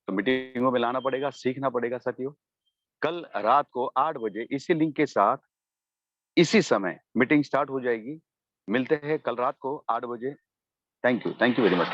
तो मीटिंगों में लाना पड़ेगा, सीखना पड़ेगा। साथियों, कल रात को 8 बजे इसी लिंक के साथ इसी समय मीटिंग स्टार्ट हो जाएगी। मिलते हैं कल रात को 8 बजे। Thank you very much.